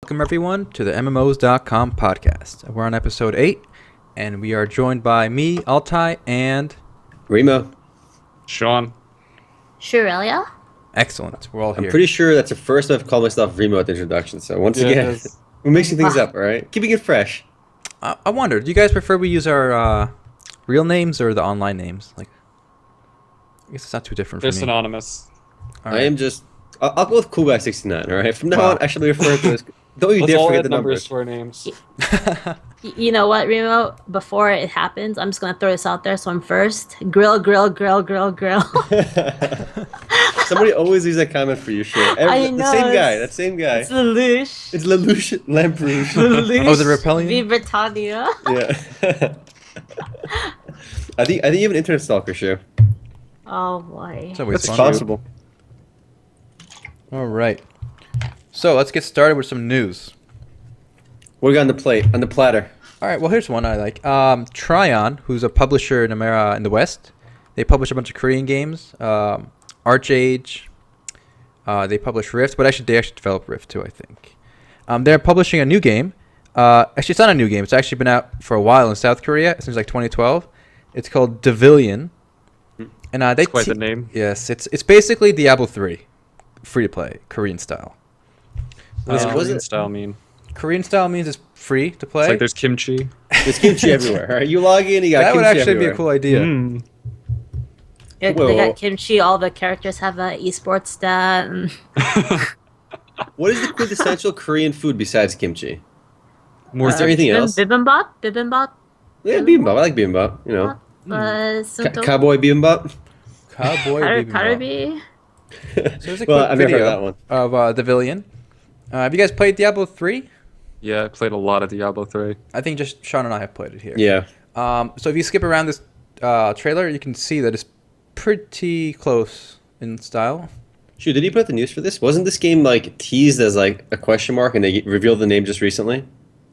Welcome everyone to the MMOs.com podcast. We're on episode 8, and we are joined by me, Altai, and Remo. Sean. Shurelia? Excellent. We're all here. I'm pretty sure that's the first I've called myself Remo at the introduction. So once again, we're mixing things up, all right? Keeping it fresh. I wonder, do you guys prefer we use our real names or the online names? Like, I guess it's not too different for They're me. synonymous. All I right. am just... I'll go with Coolback69, all right? From now on, I should be referring to as... Don't you Let's dare all forget add the numbers numbers. to our names. You know what, Remo? Before it happens, I'm just going to throw this out there. So I'm first. Grill. Somebody always leaves that comment for you, shit. I know, That same guy. It's Lelouch. It's Lelouch Lamperouge. Lelouch. Oh, the Repellion? V. Britannia. Yeah. I think you have an internet stalker, Shu. Oh, boy. It's always That's fun. possible. All right. So let's get started with some news. What do we got on the plate, on the platter? All right. Well, here's one I like. Tryon, who's a publisher in America in the West, they publish a bunch of Korean games. Archage. They publish Rift, but they actually develop Rift too, I think. They're publishing a new game. Actually, it's not a new game. It's actually been out for a while in South Korea since like 2012. It's called Devilion. And they That's quite the name. Yes, it's basically Diablo 3, free to play, Korean style. What does was Korean it- style mean? Korean style means it's free to play. It's like there's kimchi. There's kimchi everywhere, all right? You log in, you got That kimchi would actually everywhere. be a cool idea. Mm. They Whoa. got kimchi. All the characters have an esports stat. And What is the quintessential Korean food besides kimchi? More Is there anything else? Bibimbap. Yeah, bibimbap. I like bibimbap. You know, cowboy bibimbap. Cowboy Bibimbap. Karabi. So there's a Well, quick I've never heard video that one. of Devilion. Have you guys played Diablo 3? Yeah, I played a lot of Diablo 3. I think just Sean and I have played it here. Yeah. So if you skip around this trailer, you can see that it's pretty close in style. Shoot, did he put out the news for this? Wasn't this game like teased as like a question mark, and they revealed the name just recently?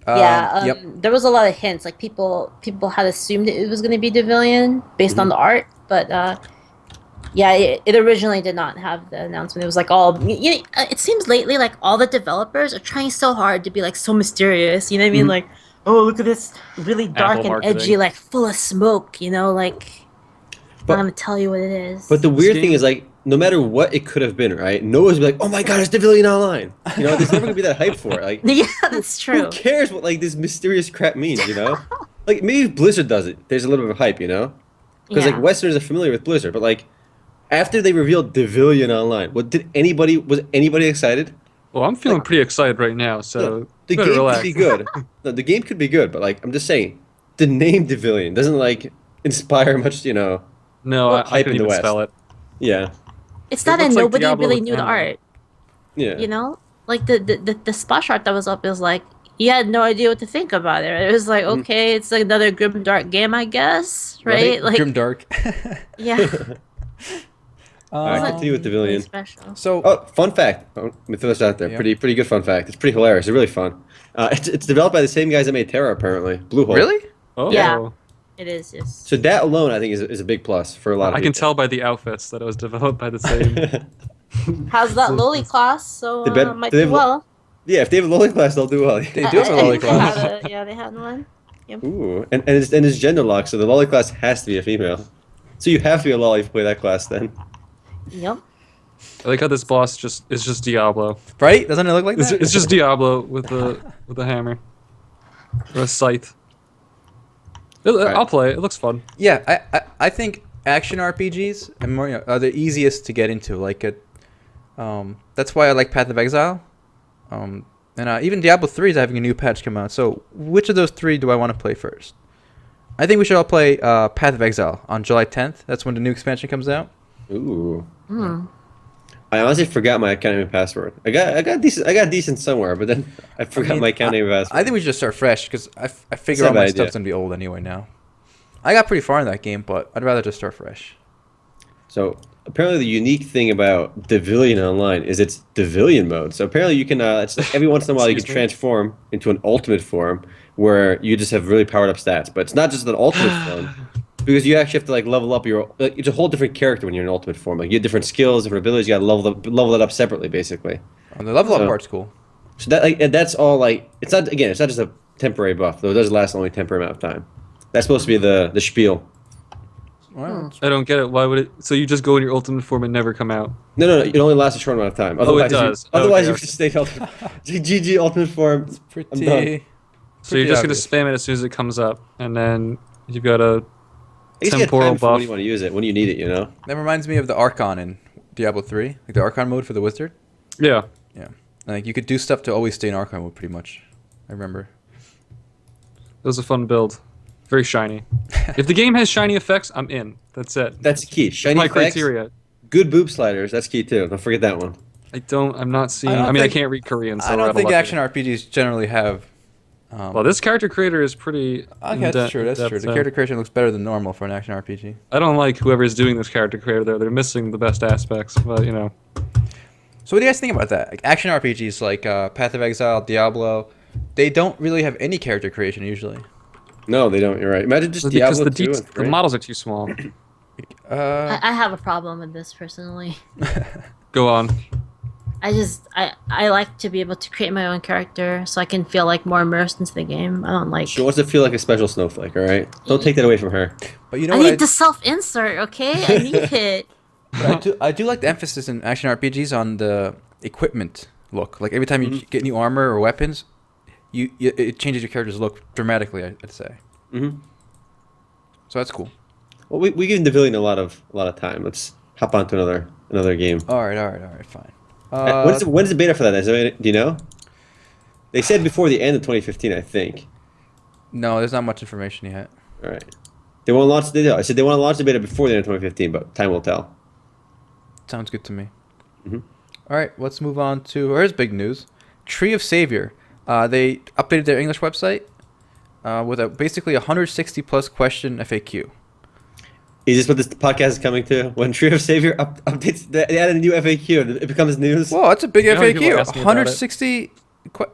Yep. There was a lot of hints. Like people had assumed it was going to be Devilion based on the art, but yeah, it originally did not have the announcement. It was like it seems lately like all the developers are trying so hard to be like so mysterious. You know what I mean? Like, oh, look at this really dark Apple and edgy, marketing. like full of smoke. You know, like But- I'm gonna tell you what it is. But the weird game- thing is, like, no matter what it could have been, right? No one's be like, "Oh my God, it's Devilion Online." You know, there's never gonna be that hype for it. Like, yeah, that's true. who cares what like this mysterious crap means? You know, like maybe if Blizzard does it, there's a little bit of hype. You know, because Yeah. like Westerners are familiar with Blizzard, but like after they revealed Devilion Online, was anybody excited? Well, I'm feeling pretty excited right now, so The you better game relax. could be good. No, the game could be good, but like I'm just saying, the name Devilion doesn't like inspire much. You know, No, Well, I hype couldn't in the even West. spell it. yeah, It's not that looks like nobody Diablo really with knew the anime. art. yeah. You know, like the splash art that was up is like you had no idea what to think about it. It was like, okay, it's like another grim dark game, I guess, right? Like, Grim Dark. yeah. All right, continue with Really Devilion. special. So Oh, fun fact. Oh, let me throw this out there. Yeah. Pretty good fun fact. It's pretty hilarious. It's really fun. It's developed by the same guys that made Terra, apparently. Bluehole. really? Oh, Yeah. It is. Yes. So that alone, I think, is a big plus for a lot of I people. can tell by the outfits that it was developed by the same. How's that lowly class? So They bet- might they do have- well. Yeah, if they have a lolly class, they'll do well. They do have a lolly class. They had one. Ooh, and it's gender locked, so the lolly class has to be a female. So you have to be a lolly to play that class then. Yep. I like how this boss is just Diablo. Right? Doesn't it look like It's, that? it's just Diablo with a hammer or a scythe. I'll play it. It looks fun. Yeah, I think action RPGs are the easiest to get into. Like that's why I like Path of Exile. And even Diablo 3 is having a new patch come out. So which of those three do I want to play first? I think we should all play Path of Exile on July 10th. That's when the new expansion comes out. Ooh. I honestly forgot my account name and password. I got decent somewhere, but then I forgot my account name and password. I think we should just start fresh because I figure That's all not a my bad stuff's idea. gonna be old anyway now. I got pretty far in that game, but I'd rather just start fresh. So apparently the unique thing about Devilion Online is it's Devilion mode. So apparently you can it's like every once in a while you can Excuse me? transform into an ultimate form where you just have really powered up stats. But it's not just an ultimate form because you actually have to like level up your. Like, it's a whole different character when you're in ultimate form. Like you have different skills, different abilities. You got to level that up separately, basically. The level up So- part's cool. So that like and that's all like it's not just a temporary buff though. It does last only a temporary amount of time. That's supposed to be the spiel. Well, I don't get it. Why would it? So you just go in your ultimate form and never come out? No. It only lasts a short amount of time. Oh, it does. Otherwise, Okay, you just stay ultimate. GG ultimate form. I'm done. pretty. So you're just gonna obvious. spam it as soon as it comes up, and then you've got a I guess you get temporal time for when buff. you want to use it, when you need it, you know? That reminds me of the Archon in Diablo 3, like the Archon mode for the wizard. Yeah. Yeah, like you could do stuff to always stay in Archon mode, pretty much. I remember. It was a fun build. Very shiny. If the game has shiny effects, I'm in. That's it. That's the key. That's Shiny my effects, criteria. good boob sliders. That's key too. Don't forget that one. I'm not seeing. don't I mean, think- I can't read Korean, so I we're don't out of think luck action here. RPGs generally have. Well, this character creator is pretty. Okay, that's true. That's in-depth, true. The so- character creation looks better than normal for an action RPG. I don't like whoever's doing this character creator there. They're missing the best aspects, but you know. So what do you guys think about that? Like action RPGs like Path of Exile, Diablo, they don't really have any character creation usually. No, they don't. You're right. Imagine just Because Diablo the 2 and the 3. models are too small. I have a problem with this personally. Go on. I like to be able to create my own character so I can feel like more immersed into the game. I don't like. She wants to feel like a special snowflake, all right? Don't take that away from her. But you know I what? need the self-insert, okay? I need it. I do like the emphasis in action RPGs on the equipment look. Like every time you get new armor or weapons, it changes your character's look dramatically. I'd say. Mm-hmm. So that's cool. Well, we give the villain a lot of time. Let's hop on to another game. All right, fine. When's the beta for that? Do you know? They said before the end of 2015, I think. No, there's not much information yet. All right. They want to launch I said they want to launch the beta before the end of 2015, but time will tell. Sounds good to me. Mhm. All right, let's move on to here's big news. Tree of Savior. They updated their English website with basically 160 plus question FAQ. Is this what this podcast is coming to? When Tree of Savior updates, they added a new FAQ and it becomes news. Whoa, that's a big You know how many people FAQ. ask me about it? 160.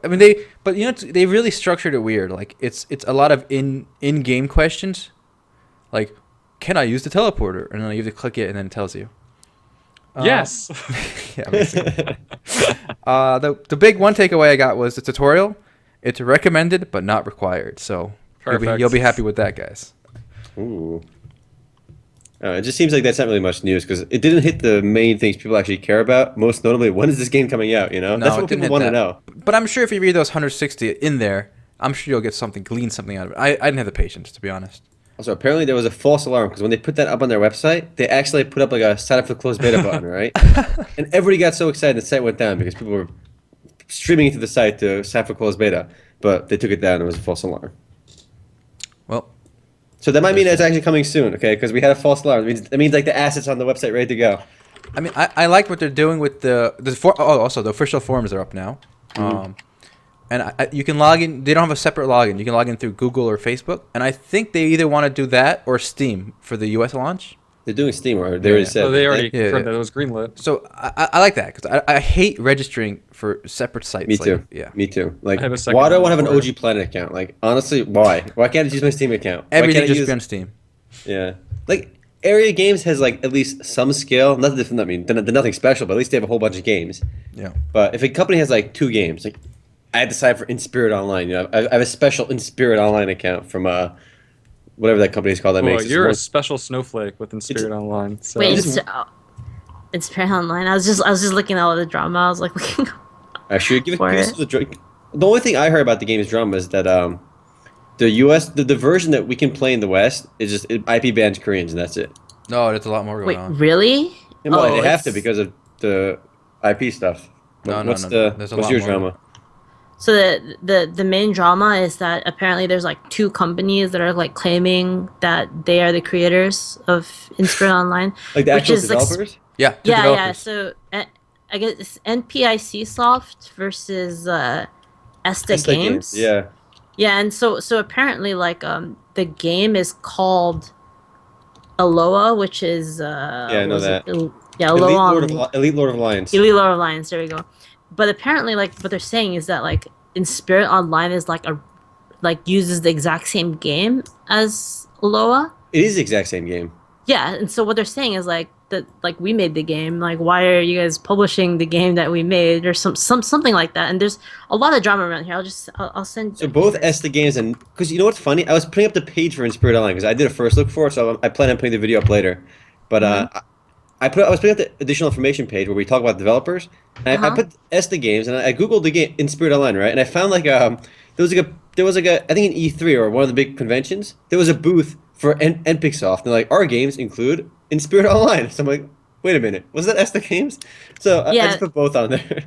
I mean, but you know, they really structured it weird. Like it's a lot of in-game questions, like, can I use the teleporter? And then you have to click it, and then it tells you. Yes. Yeah. Basically. The big one takeaway I got was the tutorial. It's recommended but not required. So Perfect. you'll be happy with that, guys. Ooh. It just seems like that's not really much news because it didn't hit the main things people actually care about. Most notably, when is this game coming out? You know, No, that's it what didn't people hit want to that. know. But I'm sure if you read those 160 in there, I'm sure you'll glean something out of it. I didn't have the patience, to be honest. Also, apparently there was a false alarm because when they put that up on their website, they actually put up like a sign up for the closed beta button, right? And everybody got so excited the site went down because people were streaming into the site to sign up for closed beta, but they took it down and it was a false alarm. Well, So that might mean it's actually coming soon, okay? Because we had a false alarm. It means like the assets on the website ready to go. I mean, I like what they're doing with also the official forums are up now. And you can log in. They don't have a separate login. You can log in through Google or Facebook. And I think they either want to do that or Steam for the US launch. They're doing Steam, or they already said. Oh, they already Yeah, confirmed yeah. that it was greenlit. So I like that because I hate registering for separate sites. Me too. Like, yeah. Me too. Like, I have a second why do I one want to have an for it. OG Planet account? Like, honestly, why? Why can't I use my Steam account? Why Everything can't I just use- be on Steam. Yeah. Like, Area Games has like at least some scale. Nothing. I mean, they're nothing special, but at least they have a whole bunch of games. Yeah. But if a company has like 2 games, like I had to sign up for InSpirit Online. You know, I have a special InSpirit Online account from whatever that company is called that Boy, makes. you're a It's special snowflake with Inspirit Online. So. Wait, just- it's very online. I was just looking at all the drama. I was like looking. actually give For us it. the drink. The only thing I heard about the game's drama is that the US the version that we can play in the West is just IP bans Koreans and that's it. No, there's a lot more going Wait, on. really? And well, Oh, they have to it's- because of the IP stuff. No, What's no. the There's a what's lot your more. drama? So the main drama is that apparently there's like 2 companies that are like claiming that they are the creators of Inspirit Online. Like the Which actual is, like, developers? Yeah. two Yeah. developers. So I guess it's NPIC Soft versus Esta It's like Games. Yeah. Yeah, and so apparently like the game is called Aloha, which is I know what was that. it? Yeah, Aloha. Elite Lord of Lions. Elite Lord of Lions. There we go. But apparently, like what they're saying is that like Inspirit Online is like uses the exact same game as Aloha. It is the exact same game. Yeah, and so what they're saying is like that like we made the game. Like, why are you guys publishing the game that we made, or something like that? And there's a lot of drama around here. I'll send. So both Esta Games and because you know what's funny, I was putting up the page for Inspired Online because I did a first look for it, so I plan on putting the video up later. But I was putting up the additional information page where we talk about developers. And I put Esta Games and I googled the game Inspired Online, right? And I found like there was like a I think an E3 or one of the big conventions. There was a booth for NPixSoft. And they're like, our games include Inspired Online. So I'm like, wait a minute, was that Esta Games? So I just put both on there.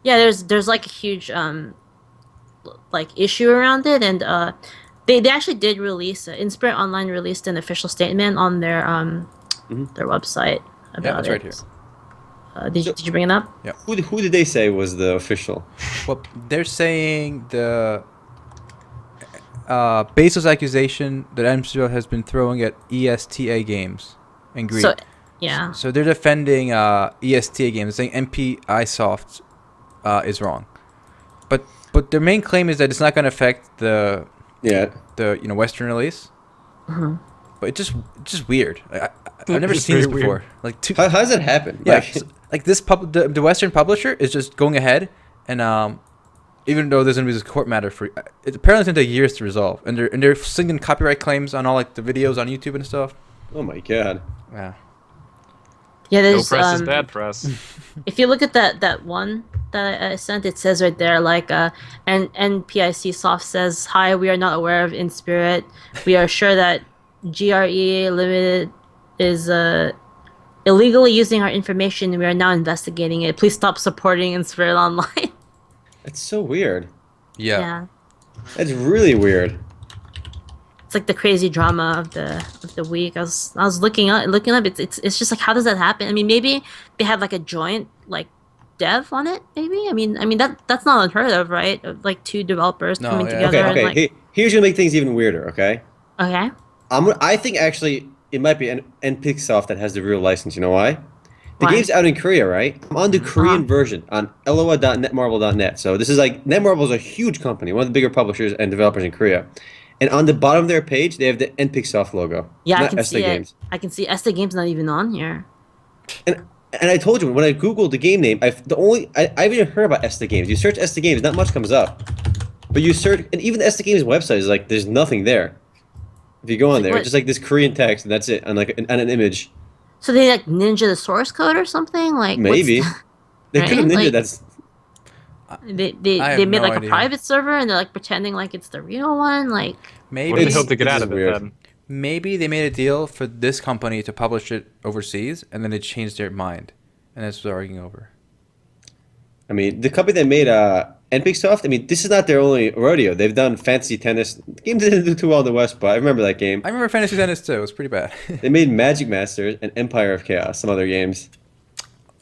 Yeah, there's like a huge like issue around it, and they actually did release Inspired Online released an official statement on their website about that's it. right here. Did you bring it up? Yeah. Who did they say was the official? Well, they're saying the baseless accusation that Amsterdam has been throwing at ESTA games and Greek. So, yeah. So they're defending ESTA games, saying MPI Soft is wrong. But their main claim is that it's not going to affect the Western release. Mm-hmm. But it's just weird. I've never seen this before. Like How does that happen? Yeah, like this the Western publisher is just going ahead and even though there's gonna be this court matter for it, apparently it's gonna take years to resolve, and they're singing copyright claims on all like the videos on YouTube and stuff. Oh my god. Yeah. Yeah, No there's press is bad press. if you look at that one that I sent, it says right there like NPIC Soft says, "Hi, we are not aware of In Spirit. We are sure that GRE Limited is illegally using our information. We are now investigating it. Please stop supporting In Spirit Online." That's so weird. Yeah. That's really weird. It's like the crazy drama of the week. I was looking up. It's just like, how does that happen? I mean, maybe they had like a joint like dev on it. Maybe. I mean that's not unheard of, right? Of, like two developers coming together. Okay. And, like, Hey, here's gonna make things even weirder. Okay. Okay. I think actually it might be NPixSoft that has the real license. You know why? The Why? game's out in Korea, right? I'm on the Korean version on loa.netmarble.net. So this is like Netmarble is a huge company, one of the bigger publishers and developers in Korea. And on the bottom of their page, they have the NPixSoft logo. Yeah, I not can Esta see Games. it. I can see Esta Games not even on here. And I told you when I googled the game name, I've even heard about Esta Games. You search Esta Games, not much comes up. But you search, and even the Esta Games website is like there's nothing there. If you go on there, it's just like this Korean text, and that's it, and like an image. So they like ninja the source code or something? Like Maybe they right? could have ninja. Like- That's they I have made no like idea. a private server and they're like pretending like it's the real one. Like What do Maybe they hope to get it's out of it weird. then? maybe they made a deal for this company to publish it overseas, and then they changed their mind, and that's what they're arguing over. I mean, the company that made NPixSoft, I mean, this is not their only rodeo. They've done Fantasy Tennis. The game didn't do too well in the West, but I remember that game. I remember Fantasy Tennis too. It was pretty bad. They made Magic Masters and Empire of Chaos, some other games.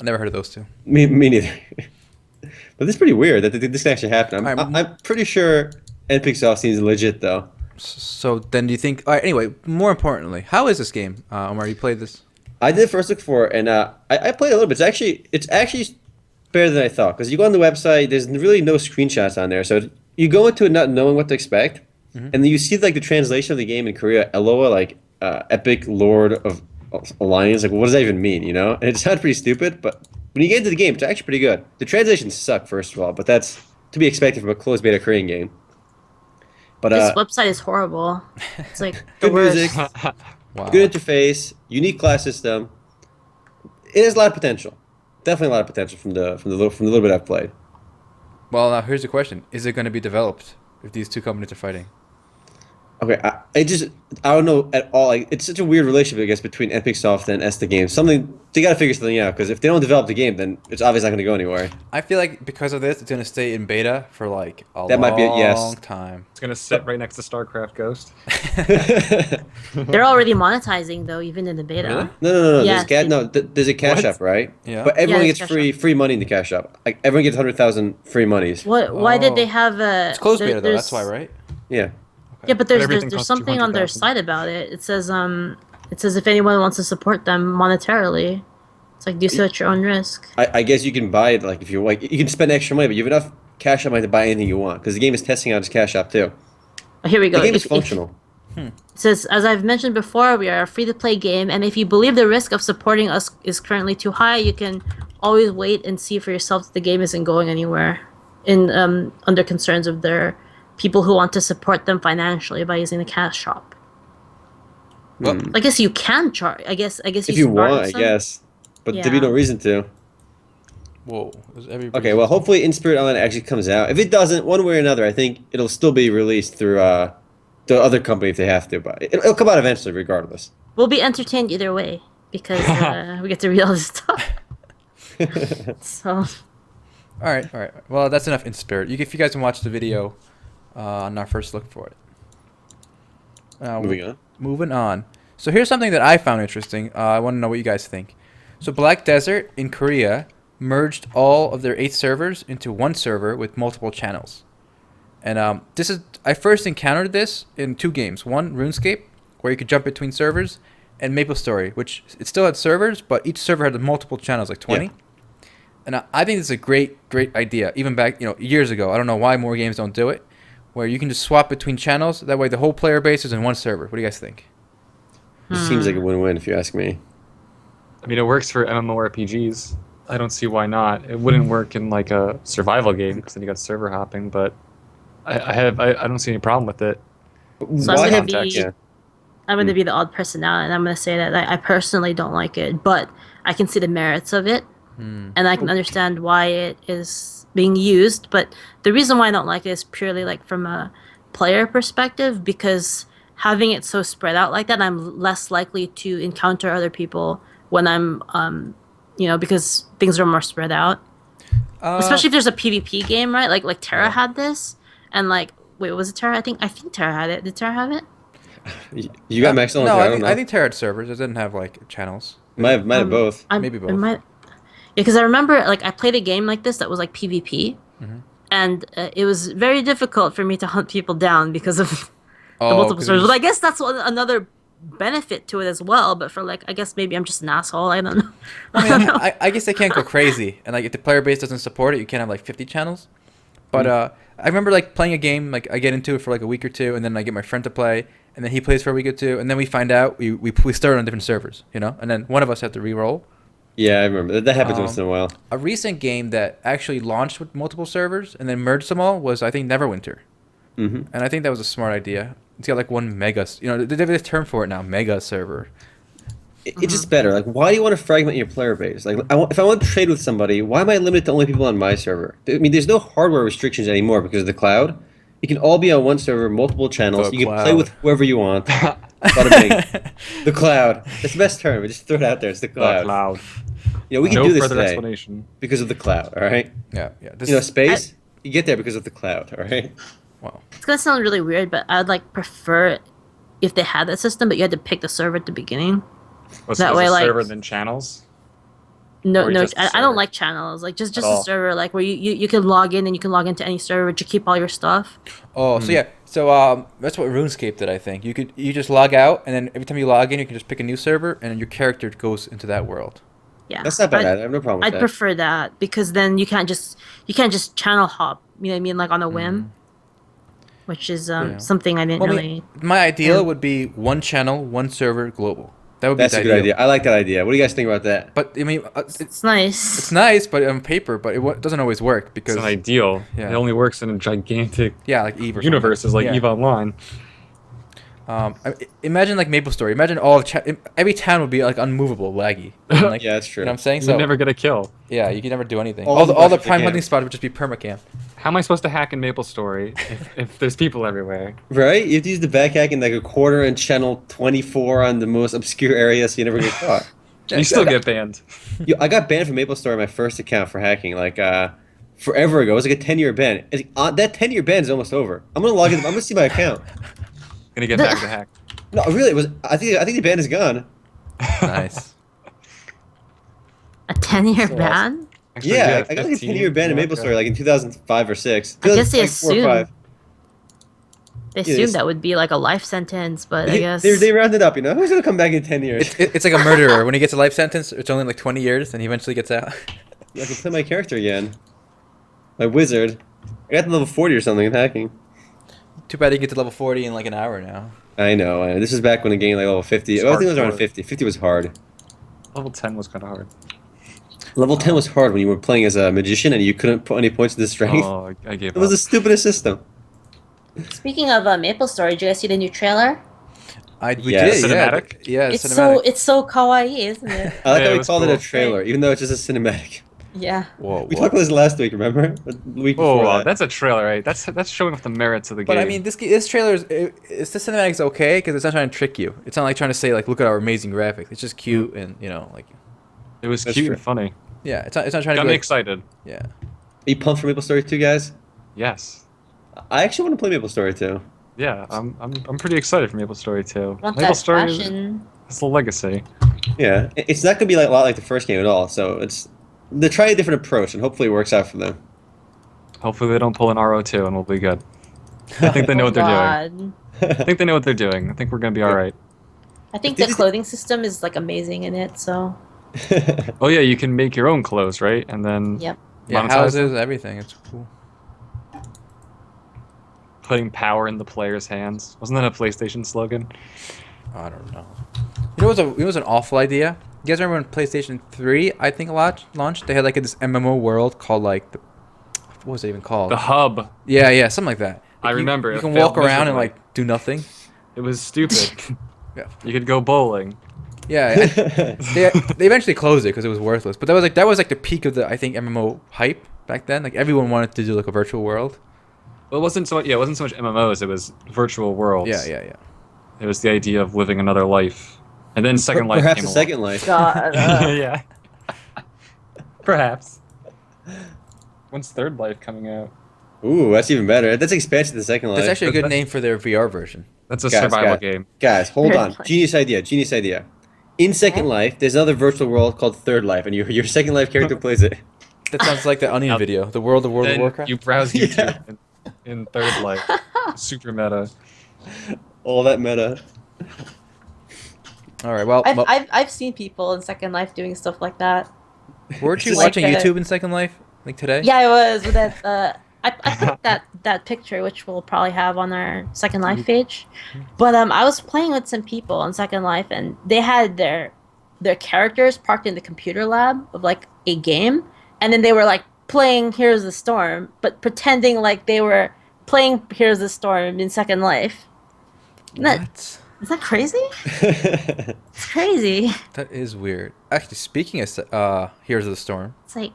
I never heard of those two. Me neither. But this is pretty weird that this can actually happen. I'm pretty sure NPixSoft seems legit, though. So then, do you think? All right. Anyway, more importantly, how is this game, Omar? You played this? I did first look for it, and I played a little bit. It's actually better than I thought, because you go on the website, there's really no screenshots on there. So you go into it not knowing what to expect, and then you see like the translation of the game in Korea, Eloa, like Epic Lord of Alliance. Like, what does that even mean? You know? And it sounds pretty stupid, but when you get into the game, it's actually pretty good. The translations suck, first of all, but that's to be expected from a closed beta Korean game. But this website is horrible. It's like the good worst. music, Wow. good interface, unique class system. It has a lot of potential. Definitely a lot of potential from the little bit I've played. Well, now here's the question: is it going to be developed if these two companies are fighting? Okay, I don't know at all. Like, it's such a weird relationship, I guess, between NPixSoft and Esta Games. Something they got to figure something out, because if they don't develop the game, then it's obviously not going to go anywhere. I feel like because of this, it's going to stay in beta for like a That might be it, yes. long time. It's gonna sit right next to StarCraft Ghost. They're already monetizing though, even in the beta. Really? No. Yeah, There's a cash What? app, right? Yeah. But everyone there's gets cash free money in the cash app. Like everyone gets 100,000 free monies. What? Why did Oh. they have a? It's closed there- beta though. there's- That's why, right? Yeah. Yeah, but there's everything there's costs something on their 200,000. site about it. It says if anyone wants to support them monetarily, it's like do so at your own risk. I guess you can buy it, like if you like. You can spend extra money, but you have enough cash app money to buy anything you want, because the game is testing out its cash app too. Oh, here we go. The game is If- functional. It says, as I've mentioned before, we are a free-to-play game, and if you believe the risk of supporting us is currently too high, you can always wait and see for yourself that the game isn't going anywhere. Under concerns of their people who want to support them financially by using the cash shop. Well, I guess you can charge. I guess If you support want, I some. guess. But there'd be Yeah. no reason to. whoa. Everybody. Okay, well, hopefully In Spirit Online actually comes out. If it doesn't, one way or another, I think it'll still be released through the other company if they have to. But it'll come out eventually, regardless. We'll be entertained either way because we get to read all this stuff. So All right. Well, that's enough in spirit. If you guys can watch the video on our first look for it. Moving on. So here's something that I found interesting. I want to know what you guys think. So Black Desert in Korea merged all of their 8 servers into one server with multiple channels. And I first encountered this in 2 games. One, RuneScape, where you could jump between servers, and MapleStory, which it still had servers, but each server had multiple channels, like 20. Yeah. And I think it's a great idea. Even back, years ago. I don't know why more games don't do it, where you can just swap between channels. That way, the whole player base is in one server. What do you guys think? It seems like a win-win, if you ask me. I mean, it works for MMORPGs. I don't see why not. It wouldn't work in like a survival game because then you got server hopping. But I don't see any problem with it. So I'm going to be the odd person out, and I'm going to say that I personally don't like it, but I can see the merits of it, and I can understand why it is being used. But the reason why I don't like it is purely like from a player perspective, because having it so spread out like that, I'm less likely to encounter other people when I'm, because things are more spread out. Especially if there's a PvP game, right? Like Terra had this, and wait, was it Terra? I think Terra had it. Did Terra have it? You got Max on No, Terra? I think Terra had servers. It didn't have channels. Might have both. Maybe both. Because I remember I played a game like this that was like PvP, and it was very difficult for me to hunt people down because of the multiple servers. But I guess that's another benefit to it as well. But for I guess maybe I'm just an asshole. I don't know. I guess they can't go crazy, and if the player base doesn't support it, you can't have 50 channels. But I remember playing a game, I get into it for a week or two, and then I get my friend to play, and then he plays for a week or two, and then we find out we start on different servers, and then one of us had to re-roll. Yeah, I remember. That happens once in a while. A recent game that actually launched with multiple servers and then merged them all was, I think, Neverwinter. And I think that was a smart idea. It's got one mega, they have a term for it now, mega server. It's just better. Why do you want to fragment your player base? If I want to trade with somebody, why am I limited to only people on my server? I mean, there's no hardware restrictions anymore because of the cloud. You can all be on one server, multiple channels. You can play with whoever you want. The cloud. That's the best term. Just throw it out there. It's the cloud. The cloud. We can do this further today explanation. because of the cloud. All right. Yeah. Space. You get there because of the cloud. All right. Wow. It's gonna sound really weird, but I'd prefer if they had that system, but you had to pick the server at the beginning. That way, server than channels. No, I don't like channels. Just a server where you can log in and you can log into any server to keep all your stuff. Oh, so that's what RuneScape did. I think you just log out, and then every time you log in, you can just pick a new server, and then your character goes into that world. Yeah, that's not bad. I have no problem with that. I'd prefer that because then you can't just channel hop. You know what I mean, on a whim. Which is something I didn't really. My ideal would be one channel, one server, global. That's a good idea. I like that idea. What do you guys think about that? But I mean, it's nice. It's nice, but on paper, but it doesn't always work because it's not ideal. Yeah. It only works in a gigantic EVE universes like EVE Online. Imagine MapleStory. Imagine every town would be unmovable, laggy. Yeah, that's true. You know what I'm saying? You'd never get a kill. Yeah, you can never do anything. All the prime hunting spots would just be permacamp. How am I supposed to hack in MapleStory if there's people everywhere? Right? You have to use the backhack in a quarter and channel 24 on the most obscure area so you never get caught. You still get banned. I got banned from MapleStory on my first account for hacking forever ago. It was a 10-year ban. That 10-year ban is almost over. I'm gonna log in. I'm gonna see my account. Gonna get back to hack. No, really, it was. I think the ban is gone. Nice. A 10-year ban? Actually, yeah, I got a 10-year ban in MapleStory in 2005 or 6. I guess they assumed. They assumed Yes. that would be like a life sentence, but I guess they round it up. You know, who's gonna come back in 10 years? It's like a murderer. When he gets a life sentence, it's only like 20 years, and he eventually gets out. I can play my character again. My wizard. I got to level 40 or something in hacking. Too bad you get to level 40 in like an hour now. I know. This is back when the game like level 50. It's I think it was around hardcore. 50. 50 was hard. Level 10 was kind of hard. Level 10 was hard when you were playing as a magician and you couldn't put any points into strength. Oh, I gave It was up. the stupidest system. Speaking of Maple Story, did you guys see the new trailer? We Yeah. did, yeah. Cinematic? Yeah, It's cinematic. it's so kawaii, isn't it? I like Yeah, how it we was called it a cool. trailer, even though it's just a cinematic. Yeah. Whoa, We whoa. talked about this last week, remember? The week before Oh, that. that's a trailer, right? That's showing off the merits of the But game. I mean, this trailer is it's the cinematic's okay because it's not trying to trick you. It's not like trying to say like, look at our amazing graphics. It's just cute and like it was That's cute true. and funny. yeah. It's not trying to Got be me like, excited. yeah. Are you pumped for Maple Story 2, guys? Yes. I actually want to play Maple Story 2. Yeah, I'm pretty excited for Maple Story 2. Want Maple that Story is fashion? it's the legacy. Yeah, it's not going to be like a lot like the first game at all. So they're trying a different approach, and hopefully it works out for them. Hopefully they don't pull an RO2 and we'll be good. I think they know what they're doing. God. I think they know what they're doing. I think we're gonna be all right. I think This the is- clothing system is like amazing in it. So Oh yeah, you can make your own clothes, right? And then yep. Yeah, monetize houses, them? everything. It's cool. Putting power in the player's hands. Wasn't that a PlayStation slogan? I don't know. You know, it was an awful idea. You guys remember when PlayStation 3, I think, launched? They had like this MMO world called like what was it even called? The hub. Yeah, something like that. I You- remember, You it can failed walk around and miserably. like do nothing. It was stupid. Yeah. You could go bowling. Yeah, they eventually closed it because it was worthless. But that was like the peak of the I think MMO hype back then. Like everyone wanted to do like a virtual world. Well, it wasn't so much MMOs. It was virtual worlds. Yeah. It was the idea of living another life, and then Second Life Perhaps came a along. Second Life. God. Yeah. Perhaps. When's Third Life coming out? Ooh, that's even better. That's expansion to the Second Life. That's actually a good that- name for their VR version. That's a Guys, survival guys. game. Guys, hold Third on. Life. Genius idea. In Second Life, there's another virtual world called Third Life, and your Second Life character plays it. That sounds like the Onion Now- video. The World of Then Warcraft. you browse Yeah. YouTube in Third Life. Super meta. All that meta. All right. Well, I've seen people in Second Life doing stuff like that. weren't you It's watching like YouTube in Second Life like today? Yeah, I was with that. I put that picture, which we'll probably have on our Second Life page. But I was playing with some people on Second Life, and they had their characters parked in the computer lab of like a game, and then they were like playing Here's the Storm, but pretending like they were playing Here's the Storm in Second Life. What? Is that crazy? It's crazy. That is weird. Actually, speaking of Here's the Storm. It's like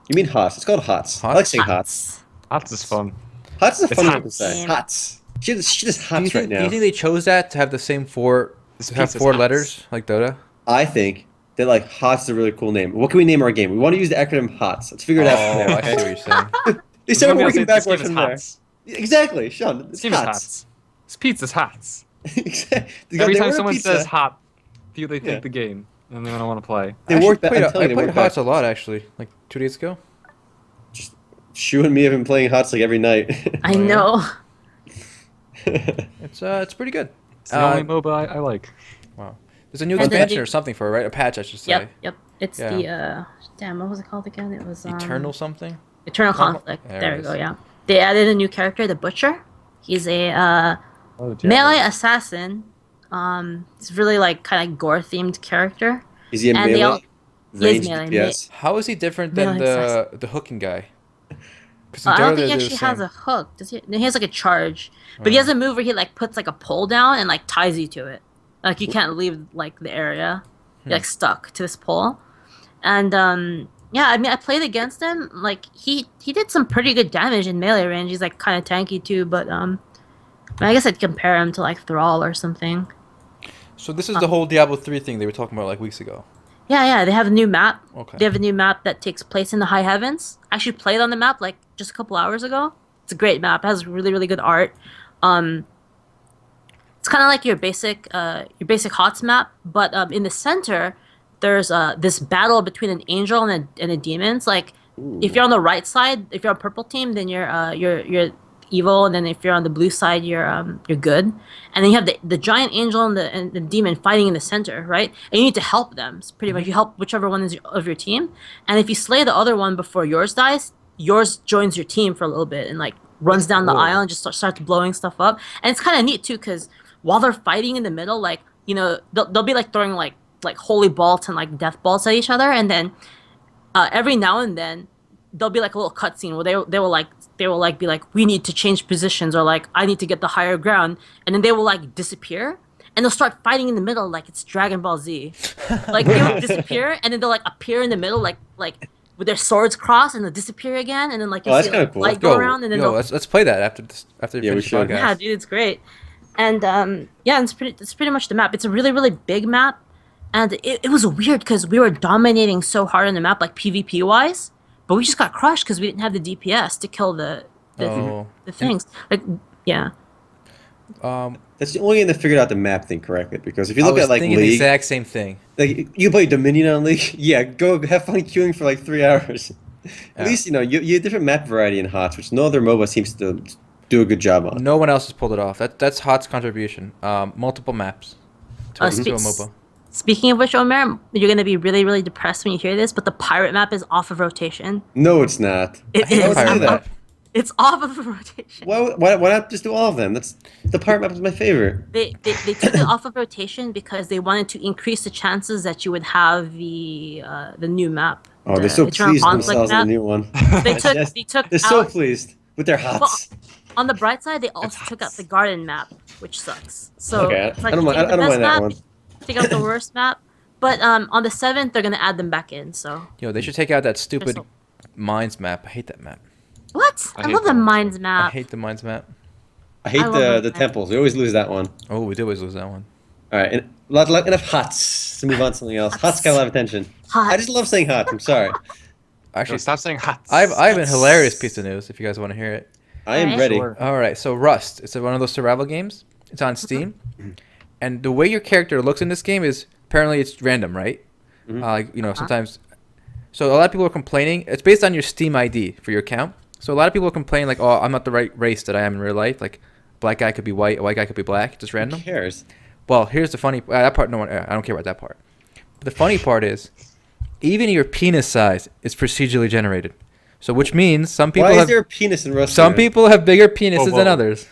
You mean HOTS? It's called HOTS. I like saying HOTS. That's just fun. HOTS is a It's fun one to HOTS. say. Yeah. HOTS. She just Do you, HOTS think, right do you now. think they chose that to have the same four This to have pizza's four HOTS. letters like Dota? I think that like HOTS is a really cool name. What can we name our game? We want to use the acronym HOTS. Let's figure it out. Oh, from there, I see what okay? you're saying. They started Somebody else working said this backwards game is from there. HOTS. Exactly, Sean. This It's game is HOTS. HOTS. This pizza's HOTS. Exactly. Every They time order someone pizza. says hot, they think Yeah. the game, and they don't want to play. They I actually work back- played, I'm telling I you, they played work HOTS a backwards. lot actually, like 2 days ago. Shu and me have been playing HOTS like every night. I Oh, yeah. know. It's pretty good. It's the only MOBA I like. Wow. There's a new And then expansion the- or something for it, right? A patch, I should say. Yep. It's Yeah. the damn, what was it called again? It was Eternal something. Eternal Con- Conflict. there There it we go. is. Yeah, they added a new character, the Butcher. He's a Oh, yeah. melee assassin. It's really like kind of gore themed character. Is he a And they all- melee? he is Range melee, DPS? How is he different than Melee the hooking guy? 'Cause I in don't Dota, think he they're the actually has same. a hook. Does he? No, he has like a charge, but he has a move where he like puts like a pole down and like ties you to it. Like you can't leave like the area. You're like stuck to this pole. And yeah, I mean I played against him. Like he did some pretty good damage in melee range. He's like kind of tanky too, but I guess I'd compare him to like Thrall or something. So this is the whole Diablo 3 thing they were talking about like weeks ago. Yeah, they have a new map. Okay. They have a new map that takes place in the high heavens. I actually played on the map like just a couple hours ago. It's a great map. It has really, really good art. It's kind of like your basic HOTS map, but in the center, there's this battle between an angel and a demon. It's like if you're on the right side, if you're on purple team, then you're evil, and then if you're on the blue side, you're good. And then you have the giant angel and the demon fighting in the center, right? And you need to help them. It's pretty much you help whichever one is of your team. And if you slay the other one before yours dies, yours joins your team for a little bit and like runs down the cool. aisle and just starts blowing stuff up. And it's kind of neat too, because while they're fighting in the middle, like they'll be like throwing like holy bolts and like death bolts at each other, and then every now and then there'll be like a little cutscene where they will like be like, we need to change positions, or like, I need to get the higher ground, and then they will like disappear, and they'll start fighting in the middle like it's Dragon Ball Z. Like they will disappear, and then they'll like appear in the middle like with their swords crossed, and they'll disappear again, and then like you'll that's see kinda like, cool. light go around, and then they'll let's play that after Yeah, we finish the should. podcast. yeah, dude, it's great. And yeah, it's pretty much the map. It's a really, really big map. And it was weird because we were dominating so hard on the map, like PvP wise, but we just got crushed because we didn't have the DPS to kill the things. Like, yeah. That's the only game that figured out the map thing correctly. Because if you I look was at like thinking the League, exact same thing. like you play Dominion on League, yeah, go have fun queuing for like 3 hours. At least you have different map variety in HOTS, which no other MOBA seems to do a good job on. No one else has pulled it off. That's HOT's contribution. Multiple maps to a Speaks- MOBA. Speaking of which, Omer, you're gonna be really, really depressed when you hear this, but the pirate map is off of rotation. No, it's not. It I hate is. pirate map. It's off of rotation. Why not just do all of them? That's the pirate map is my favorite. They took it off of rotation because they wanted to increase the chances that you would have the new map. Oh, the they're so Eternal pleased with Conflict themselves in map. the new one. They took They're so out, pleased with their HOTS. on the bright side, they also took out the garden map, which sucks. So Okay, it's like I don't you mind. take I the don't best mind that map, one. take out the worst map. But on the 7th, they're gonna add them back in. So They should take out that stupid so- Mines map. I hate that map. what? I I hate love the that. Mines I map. hate the Mines map. I hate I love the that. temples. We always lose that one. Oh, we do always lose that one. All right, enough HOTS to move on to something else. HOTS got a lot of attention. Hot. I just love saying HOTS. I'm sorry. Actually, Stop saying hot. I have a hilarious piece of news if you guys want to hear it. I am Alright. ready. Sure. All right, so Rust. It's one of those survival games. It's on Steam, and the way your character looks in this game is apparently it's random, right? Sometimes. So a lot of people are complaining. It's based on your Steam ID for your account. So a lot of people are complaining like, "Oh, I'm not the right race that I am in real life. Like, black guy could be white, a white guy could be black, just Who random." cares? Well, here's the funny that part. No one, I don't care about that part. But the funny part is, even your penis size is procedurally generated. So which means some people Why is have there a penis in Rust? some people have bigger penises Whoa, than whoa. others.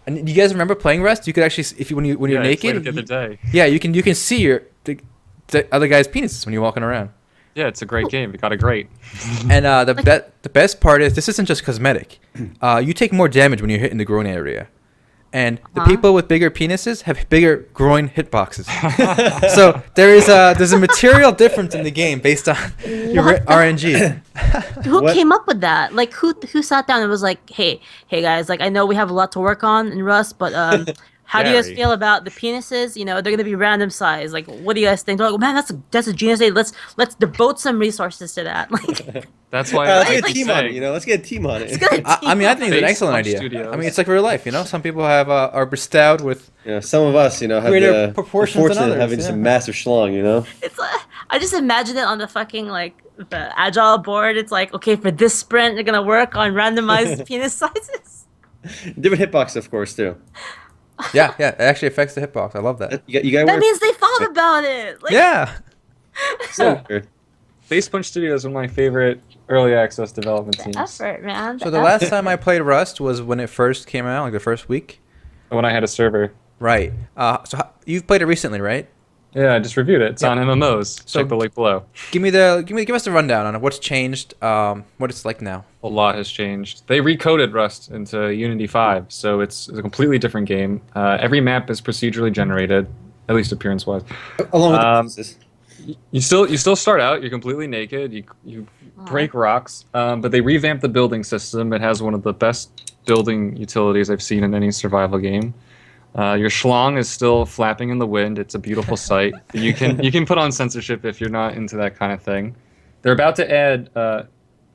And you guys remember playing Rust? You could actually, if you when you're Yeah, I played naked, it the other day. yeah, you can see the other guy's penises when you're walking around. Yeah, it's a great game. It got a great. And the best part is this isn't just cosmetic. You take more damage when you're hitting the groin area, and the people with bigger penises have bigger groin hitboxes. So there's a material difference in the game based on your RNG. Who What? came up with that? Like who sat down and was like, hey guys, like I know we have a lot to work on in Rust, but how do you guys Gary. feel about the penises? They're gonna be random size. Like, what do you guys think? They're like, man, that's a genius idea. Let's devote some resources to that. Like, That's why Let's I get a like team on it. saying, Let's get a team on it. it's gonna I mean, I think it's an Face excellent Punch idea. Studios. I mean, it's like real life, Some people are bestowed with. Some of us, have Greater the proportions than fortune of others, having yeah. some massive schlong. It's I just imagine it on the fucking like the agile board. It's like, okay, for this sprint, you're gonna work on randomized penis sizes. Different hitbox, of course, too. Yeah, it actually affects the hitbox. I love that. You got That means they thought about it. Like, Yeah. so weird. Face Punch Studios is one of my favorite early access development the teams. effort, man. So the last time I played Rust was when it first came out, like the first week. When I had a server. Right. You've played it recently, right? Yeah, I just reviewed it. It's on MMOs. So- Check the link below. Give us the rundown on it. What's changed, what it's like now. A lot has changed. They recoded Rust into Unity 5, so it's a completely different game. Every map is procedurally generated, at least appearance-wise. Along with the Um, pieces. You still start out. You're completely naked. You break rocks, but they revamped the building system. It has one of the best building utilities I've seen in any survival game. Your schlong is still flapping in the wind. It's a beautiful sight. You can put on censorship if you're not into that kind of thing. They're about to add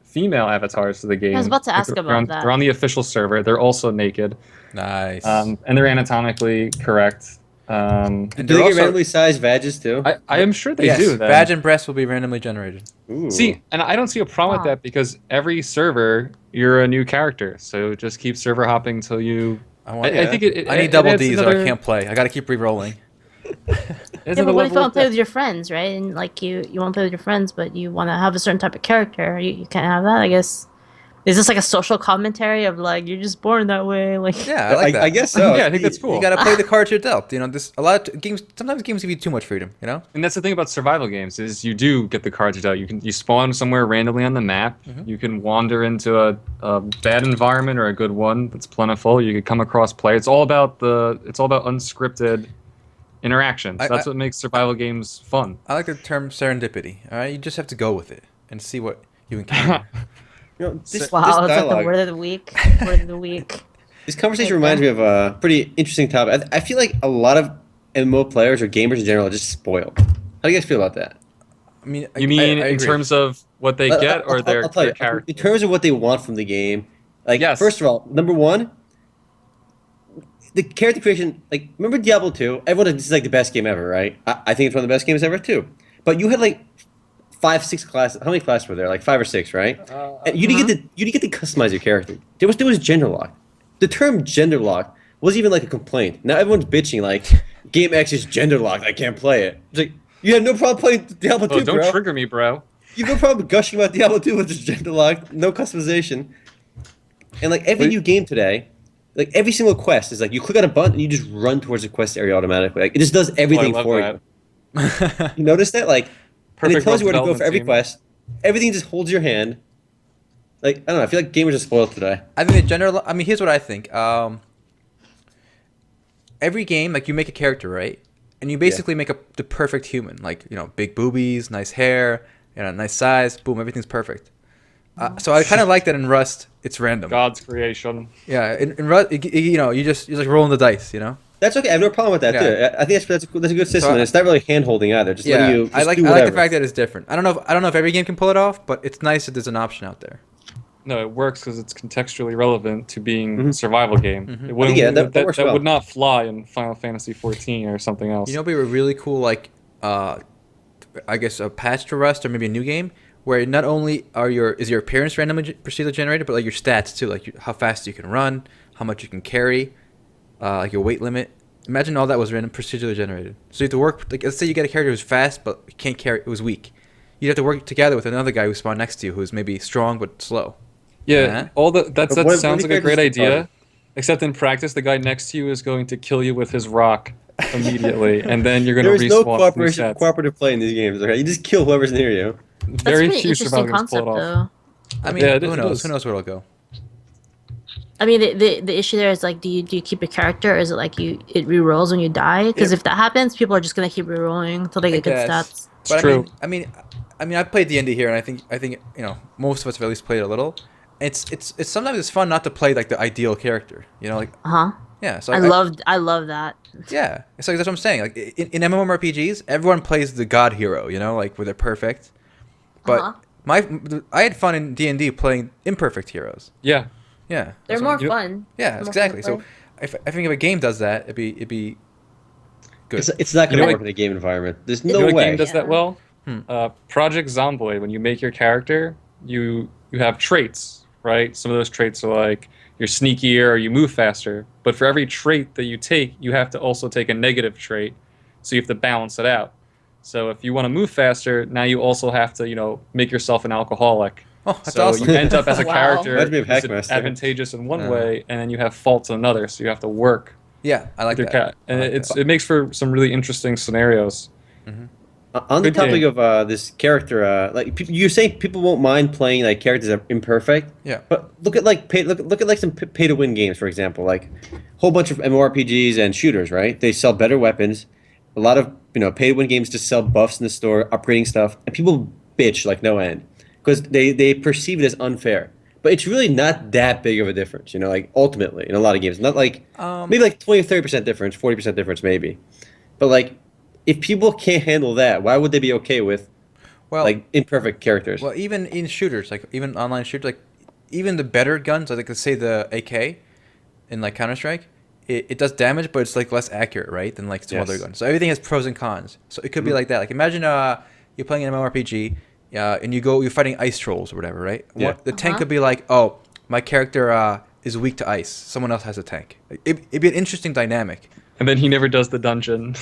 female avatars to the game. I was about to ask They're about on, that. They're on the official server. They're also naked, Nice. and they're anatomically correct. and Do they're they get also, randomly sized badges, too? I am sure they yes, do. Then. badge and breast will be randomly generated. Ooh. See, and I don't see a problem Wow. with that because every server you're a new character, so just keep server hopping until you. I I think it. I need it double adds D's or another- I can't play. I got to keep re-rolling. adds Yeah, another but what if you level want of to play depth. with your friends, right? And like you want to play with your friends, but you want to have a certain type of character. You can't have that, I guess. Is this like a social commentary of like you're just born that way? Like Yeah, I like that. I guess so. Yeah, I think that's cool. You gotta play the cards you're dealt. You know, this a lot of games. Sometimes games give you too much freedom. You know. And that's the thing about survival games is you do get the cards out. You spawn somewhere randomly on the map. You can wander into a bad environment or a good one that's plentiful. You could come across play. It's all about unscripted interactions. That's what makes survival games fun. I like the term serendipity. All right, you just have to go with it and see what you encounter. You know, this wow, it's like the dialogue, word of the week. Word of the week. this conversation reminds me of a pretty interesting topic. I feel like a lot of MMO players or gamers in general are just spoiled. How do you guys feel about that? I mean, You mean I in agree. terms of what they get or their I'll tell you, character? in terms of what they want from the game, like Yes. first of all, number one, the character creation. Like, remember Diablo 2? Everyone, this is like the best game ever, right? I think it's one of the best games ever too. But you had like 5, 6 classes. How many classes were there? Like 5 or 6, right? And you didn't get to customize your character. There was gender lock. The term gender lock was even like a complaint. Now everyone's bitching like Game X is gender locked. I can't play it. It's like you have no problem playing Diablo 2, Oh, don't bro. trigger me, bro. You have no problem gushing about Diablo 2 with just gender locked, no customization. And like every new game today, like every single quest is like you click on a button and you just run towards the quest area automatically. Like it just does everything love for that. you. You notice that? Like and it Perfect tells you where to go web for every development quest. Everything just holds your hand. Like I don't know, I feel like gamers are spoiled today. I think the general. I mean, here's what I think. Every game, like you make a character, right? And you basically make the perfect human. Like big boobies, nice hair, nice size. Boom, everything's perfect. So I kind of like that in Rust. It's random. God's creation. Yeah, in Rust, you're like rolling the dice. That's okay. I have no problem with that Yeah. too. I think that's a good system, So and it's not really hand holding either. Just Yeah, letting you. I like do the whatever. fact that it's different. I don't know if every game can pull it off, but it's nice that there's an option out there. No, it works because it's contextually relevant to being a survival game. It wouldn't, Yeah, that works well. would not fly in Final Fantasy 14 or something else. It'd be a really cool, like, I guess a patch to Rust or maybe a new game where not only is your appearance randomly procedurally generated, but like your stats too, like how fast you can run, how much you can carry, like your weight limit. Imagine all that was random procedurally generated. So you have to work. Like, let's say you get a character who's fast but can't carry. It was weak. You'd have to work together with another guy who spawned next to you who's maybe strong but slow. Yeah, that But what sounds do like a you great guys think about idea. Except in practice, the guy next to you is going to kill you with his rock immediately, and then you're going There to is no respawn. New sets. cooperative play in these games. Okay, you just kill whoever's near you. That's Very a pretty few interesting survival games pull concept, it off. though. I mean, Yeah, who it knows? is. Who knows where it'll go? I mean, the issue there is like, do you keep a character, or is it like it re-rolls when you die? Because if that happens, people are just gonna keep re-rolling until they get good guess. stats. But true. I mean, I played D&D here, and I think most of us have at least played a little. It's sometimes it's fun not to play like the ideal character. Like yeah. So I love that. yeah. It's like that's what I'm saying. Like in MMORPGs, everyone plays the god hero. Like where they're perfect. But I had fun in D&D playing imperfect heroes. Yeah, Yeah. They're That's more what- fun. Yeah, More exactly. fun So to I think if a game does that, it'd be good. It's not going You to know work in a game environment. There's you no know what way. game does that well? Hmm. Project Zomboid. When you make your character, you have traits, right? Some of those traits are like you're sneakier or you move faster. But for every trait that you take, you have to also take a negative trait. So you have to balance it out. So if you want to move faster, now you also have to, make yourself an alcoholic. Oh, that's so awesome. you end up as a Wow. character Reminds me of who's Hackmaster. advantageous in one way, and then you have faults in another. So you have to work Yeah, I like with your that. cat, and I like that. it makes for some really interesting scenarios. On the Good topic game. of this character, you're saying people won't mind playing like characters that are imperfect. Yeah. But look at like some pay to win games, for example, like a whole bunch of MMORPGs and shooters, right? They sell better weapons. A lot of pay to win games just sell buffs in the store, upgrading stuff, and people bitch like no end because they perceive it as unfair. But it's really not that big of a difference, like ultimately in a lot of games. Not like maybe like 20 or 30% difference, 40% difference maybe. But like if people can't handle that, why would they be okay with like imperfect characters? Well, even in shooters, like even online shooters, like even the better guns, like let's say the AK in like Counter-Strike, it does damage, but it's like less accurate, right, than like some Yes. other guns. So everything has pros and cons. So it could be like that. Like imagine you're playing an MMORPG, and you're fighting ice trolls or whatever, right? Yeah. The tank could be like, oh, my character is weak to ice. Someone else has a tank. It'd be an interesting dynamic. And then he never does the dungeon.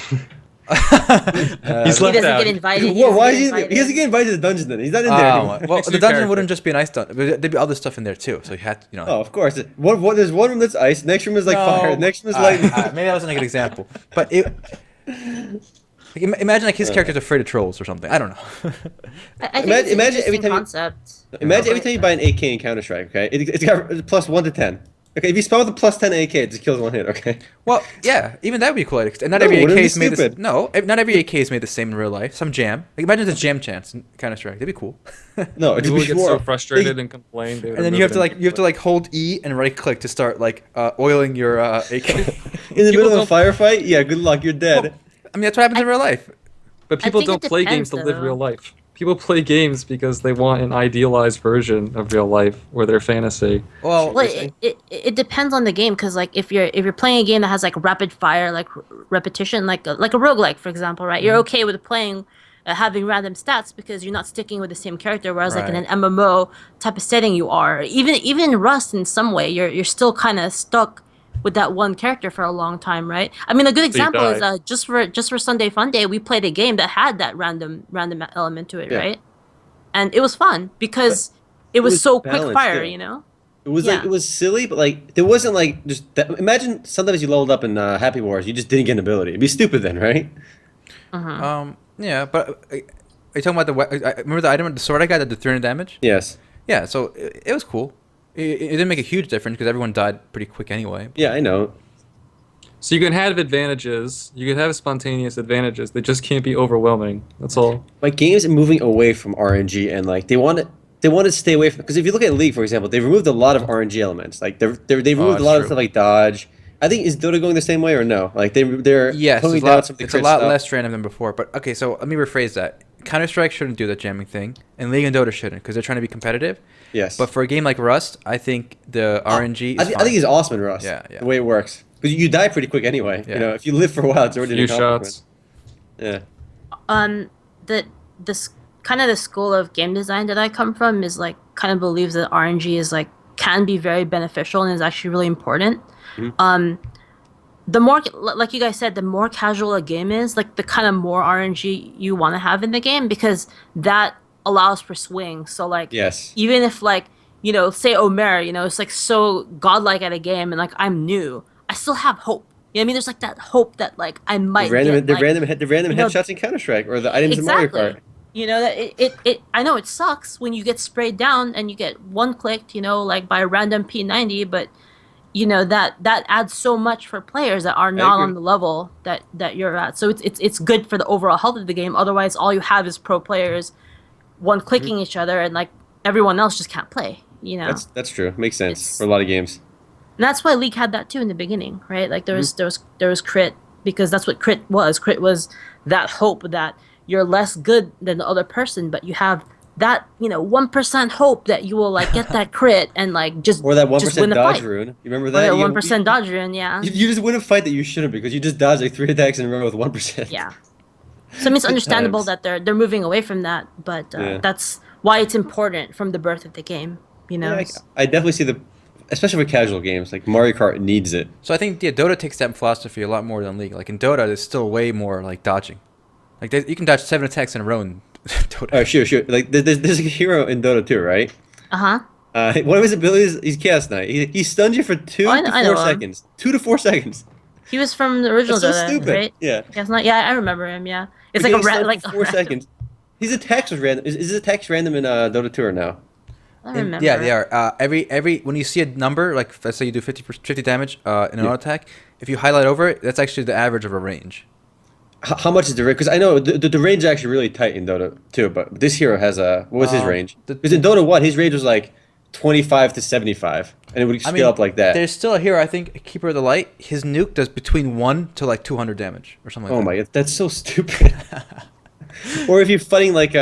He's He left doesn't out. get invited. Well, why is doesn't he? get He invited. doesn't get invited to the dungeon. Then he's not in there anymore. well, Makes the new dungeon character. wouldn't just be an ice dungeon. There'd be other stuff in there too. So you had, Oh, of course. There's one room that's ice. Next room is like fire. Next room is lightning. maybe that wasn't a good example. But imagine like his character's afraid of trolls or something. I don't know. I think Imagine- it's an imagine every interesting time you- concept. Imagine every time you buy an AK in Counter Strike. Okay, it's got plus 1 to 10. Okay, if you spawn with a plus 10 AK, it just kills one hit. Okay. Well, yeah, even that would be cool. And not No, every wouldn't AK it be is made the stupid? No, not every AK is made the same in real life. Some jam. Like imagine the jam chance in Counter Strike. That'd be cool. No, it'd People be would get more. so frustrated and complain. They would And then remove you have to like hold E and right click to start like oiling your AK. In the People middle of a don't- firefight, yeah, good luck, you're dead. I mean, that's what happens in real life. But people think it don't play depends, games to live though. real life. People play games because they want an idealized version of real life or their fantasy. Well, Well, it depends on the game because like if you're playing a game that has like rapid fire like repetition like a roguelike for example, right? You're okay with playing having random stats because you're not sticking with the same character. Whereas like in an Right. MMO type of setting, you are even in Rust in some way you're still kind of stuck with that one character for a long time, right? I mean, a good example is die. just for Sunday Fun Day, we played a game that had that random element to it, Yeah. right? And it was fun because it was was so quick balanced, fire, too. you know. It was like Yeah. it was silly, but like there wasn't like just that. Imagine sometimes you leveled up in Happy Wars, you just didn't get an ability. It'd be stupid then, right? yeah, but are you talking about remember the item, the sword I got that did 300 damage? Yes. Yeah, so it was cool. It didn't make a huge difference because everyone died pretty quick anyway. Yeah, I know. So you can have advantages. You can have spontaneous advantages. They just can't be overwhelming. That's all. But games are moving away from RNG and like they want to stay away from, because if you look at League, for example, they've removed a lot of RNG elements. Like they removed that's a lot of true. stuff like dodge. I think, is Dota going the same way or no? Like they're Yes, toning it's, down some of the it's a crit lot stuff. less random than before. But okay, so let me rephrase that. Counter Strike shouldn't do that jamming thing, and League and Dota shouldn't because they're trying to be competitive. Yes. But for a game like Rust, I think the RNG is I fine. think it's awesome in Rust. Yeah, yeah. The way it works, because you die pretty quick anyway. Yeah. You know, if you live for a while, it's already Few an accomplishment. shots. Yeah. This kind of the school of game design that I come from is like kind of believes that RNG is like can be very beneficial and is actually really important. The more, like you guys said, the more casual a game is, like the kind of more RNG you want to have in the game because that allows for swing. So like Yes. even if like say Omer, it's like so godlike at a game and like I'm new, I still have hope. You know what I mean? There's like that hope that like I might The random, get, the like, random, the random you know, headshots in Counter Strike or the items in Mario Kart. That it I know it sucks when you get sprayed down and you get one clicked, like by a random P90, but that adds so much for players that are not agree. on the level that you're at. So it's good for the overall health of the game. Otherwise, all you have is pro players one clicking each other and like everyone else just can't play. That's true. Makes sense It's- for a lot of games. And that's why League had that too in the beginning, right? Like there was crit because that's what crit was. Crit was that hope that you're less good than the other person, but you have that 1% hope that you will like get that crit and like just Or that just 1% win a dodge fight. rune. You remember Or that? that You- 1% dodge rune, yeah. You just win a fight that you shouldn't because you just dodged like 3 attacks in a row with 1%. Yeah. So I mean, it's Good understandable times. that they're moving away from that, but Yeah. that's why it's important from the birth of the game. Yeah, I definitely see especially for casual games, like Mario Kart needs it. So I think Dota takes that philosophy a lot more than League. Like in Dota, there's still way more like dodging. Like you can dodge 7 attacks in a row in Dota. Oh, sure. Like there's a hero in Dota too, right? Uh-huh. One of his abilities, he's Chaos Knight. He stuns you for 2 I to know 4 him. seconds. 2 to 4 seconds. He was from the original That's so Dota, stupid. right? Yeah. I remember him, yeah. It's But like a getting rat stunned like for a 4 random- seconds. His attacks was random. Is his attacks random in Dota 2 or no? I remember. Yeah, they are. Every when you see a number, like let's say you do 50 damage in an auto attack, if you highlight over it, that's actually the average of a range. How much is the range? Because I know the range is actually really tight in Dota 2, but this hero has what was his range? Because in Dota 1, his range was like 25 to 75, and it would scale up like that. There's still a hero, I think, Keeper of the Light. His nuke does between 1 to like 200 damage or something like Oh that. my god, that's so stupid. Or if you're fighting like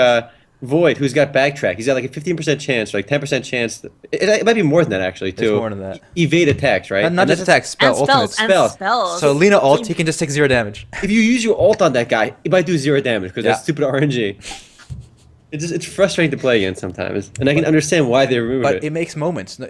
Void, who's got backtrack, he's got like a 15% chance, or like 10% chance. It might be more than that actually too. It's more than that. Evade attacks, right? Not And just that's- attacks, spell, and ultimate. spells, spells. and spells. So Lena ult, he can just take 0 damage. If you use your ult on that guy, it might do 0 damage because Yeah. that's stupid RNG. It's frustrating to play against sometimes, and I can understand why they removed But it. it makes moments. No,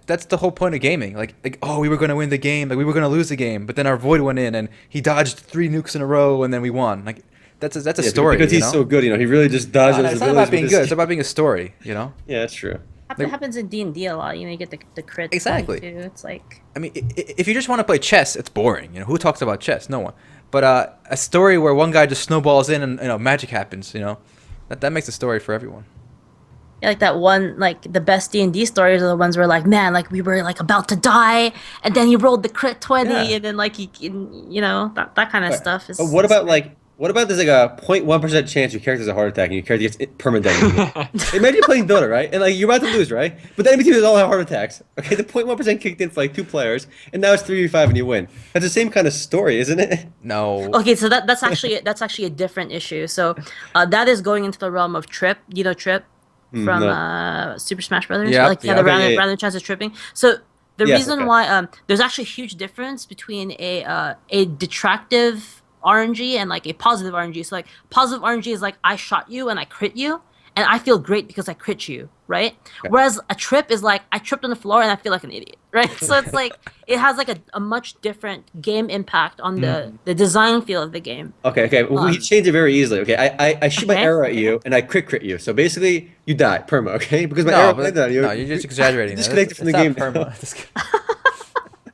that's the whole point of gaming. Like oh, we were gonna win the game, like we were gonna lose the game, but then our void went in and he dodged 3 nukes in a row and then we won. Like that's a Yeah, story. because you he's know? so good. You know, he really just dodges. No, his it's not abilities about being with good. his- It's about being a story. You know. Yeah, that's true. It happens in D&D a lot. You know, you get the crit. Exactly. Too. It's like I mean, if you just want to play chess, it's boring. You know, who talks about chess? No one. But a story where one guy just snowballs in and magic happens. You know, that makes a story for everyone. yeah, like that one, like the best D&D stories are the ones where like, man, like we were like about to die, and then he rolled the crit 20, Yeah. and then like you know, that kind of stuff is. But what about what about there's like a 0.1% chance your character has a heart attack and your character gets permanent damage? Imagine playing Dota, right? And like you're about to lose, right? But the enemy team all have heart attacks. Okay, the 0.1% kicked in for like 2 players, and now it's 3v5 and you win. That's the same kind of story, isn't it? No. Okay, so that's actually a different issue. So that is going into the realm of Trip. You know Trip from No. Super Smash Brothers. Yeah. Like Yeah, the okay, yeah. random chance of tripping. So the Yes, reason okay. why there's actually a huge difference between a detractive RNG and like a positive RNG. So like positive RNG is like I shot you and I crit you, and I feel great because I crit you, right? Okay. Whereas a trip is like I tripped on the floor and I feel like an idiot, right? So it's like it has like a much different game impact on the design feel of the game. Okay. Well, we changed it very easily. Okay, I shoot my Okay. arrow at you and I crit you. So basically, you die perma. Okay, because my No, arrow but landed on you. no, you're just exaggerating. You're that. disconnected from the It's game. not now. perma.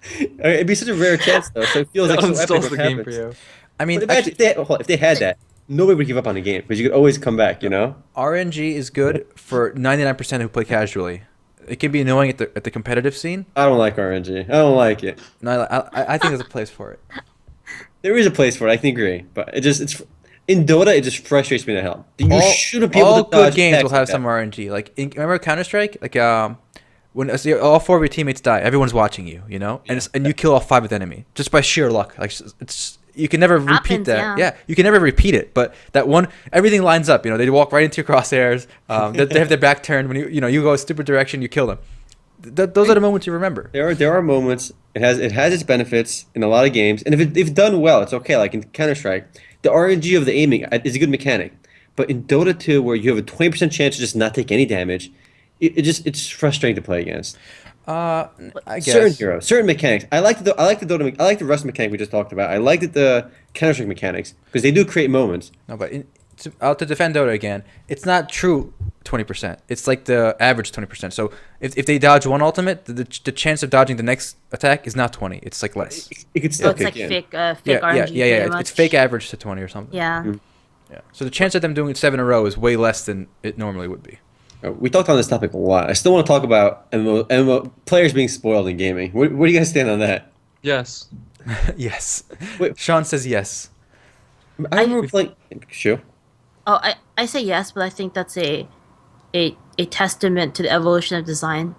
Okay, it'd be such a rare chance though. So it feels like so epic Uninstalls what the game happens. for you. I mean, But imagine if they had that, nobody would give up on the game because you could always come back. You know. RNG is good for 99% who play casually. It can be annoying at the competitive scene. I don't like RNG. I don't like it. No, I think there's a place for it. There is a place for it. I can agree, but it's in Dota. It just frustrates me to hell. You shouldn't be able all to dodge good games attacks will have like that. some RNG. Like remember Counter Strike? Like when all 4 of your teammates die, everyone's watching you. You know, and you kill all 5 of the enemy just by sheer luck. Like it's you can never repeat Happens, that. yeah. You can never repeat it. But that one, everything lines up. You know, they walk right into your crosshairs. They have their back turned when you go a stupid direction, you kill them. Those are the moments you remember. There are moments. It has its benefits in a lot of games, and if done well, it's okay. Like in Counter Strike, the RNG of the aiming is a good mechanic, but in Dota 2, where you have a 20% chance to just not take any damage, it's frustrating to play against. I guess. Certain heroes, certain mechanics. I like the Rust mechanic we just talked about. I like the Counter Strike mechanics because they do create moments. No, but to defend Dota again, it's not true 20%. It's like the average 20%. So if they dodge one ultimate, the chance of dodging the next attack is not 20. It's like less. It could So still it's like kick in. fake Yeah, RNG. yeah. pretty It's much. fake average to 20 or something. Yeah. Yeah. So the chance of them doing it 7 in a row is way less than it normally would be. We talked on this topic a lot. I still want to talk about MMO players being spoiled in gaming. Where do you guys stand on that? Yes. Yes. Wait. Sean says yes. I remember playing. Sure. Oh, I say yes, but I think that's a testament to the evolution of design.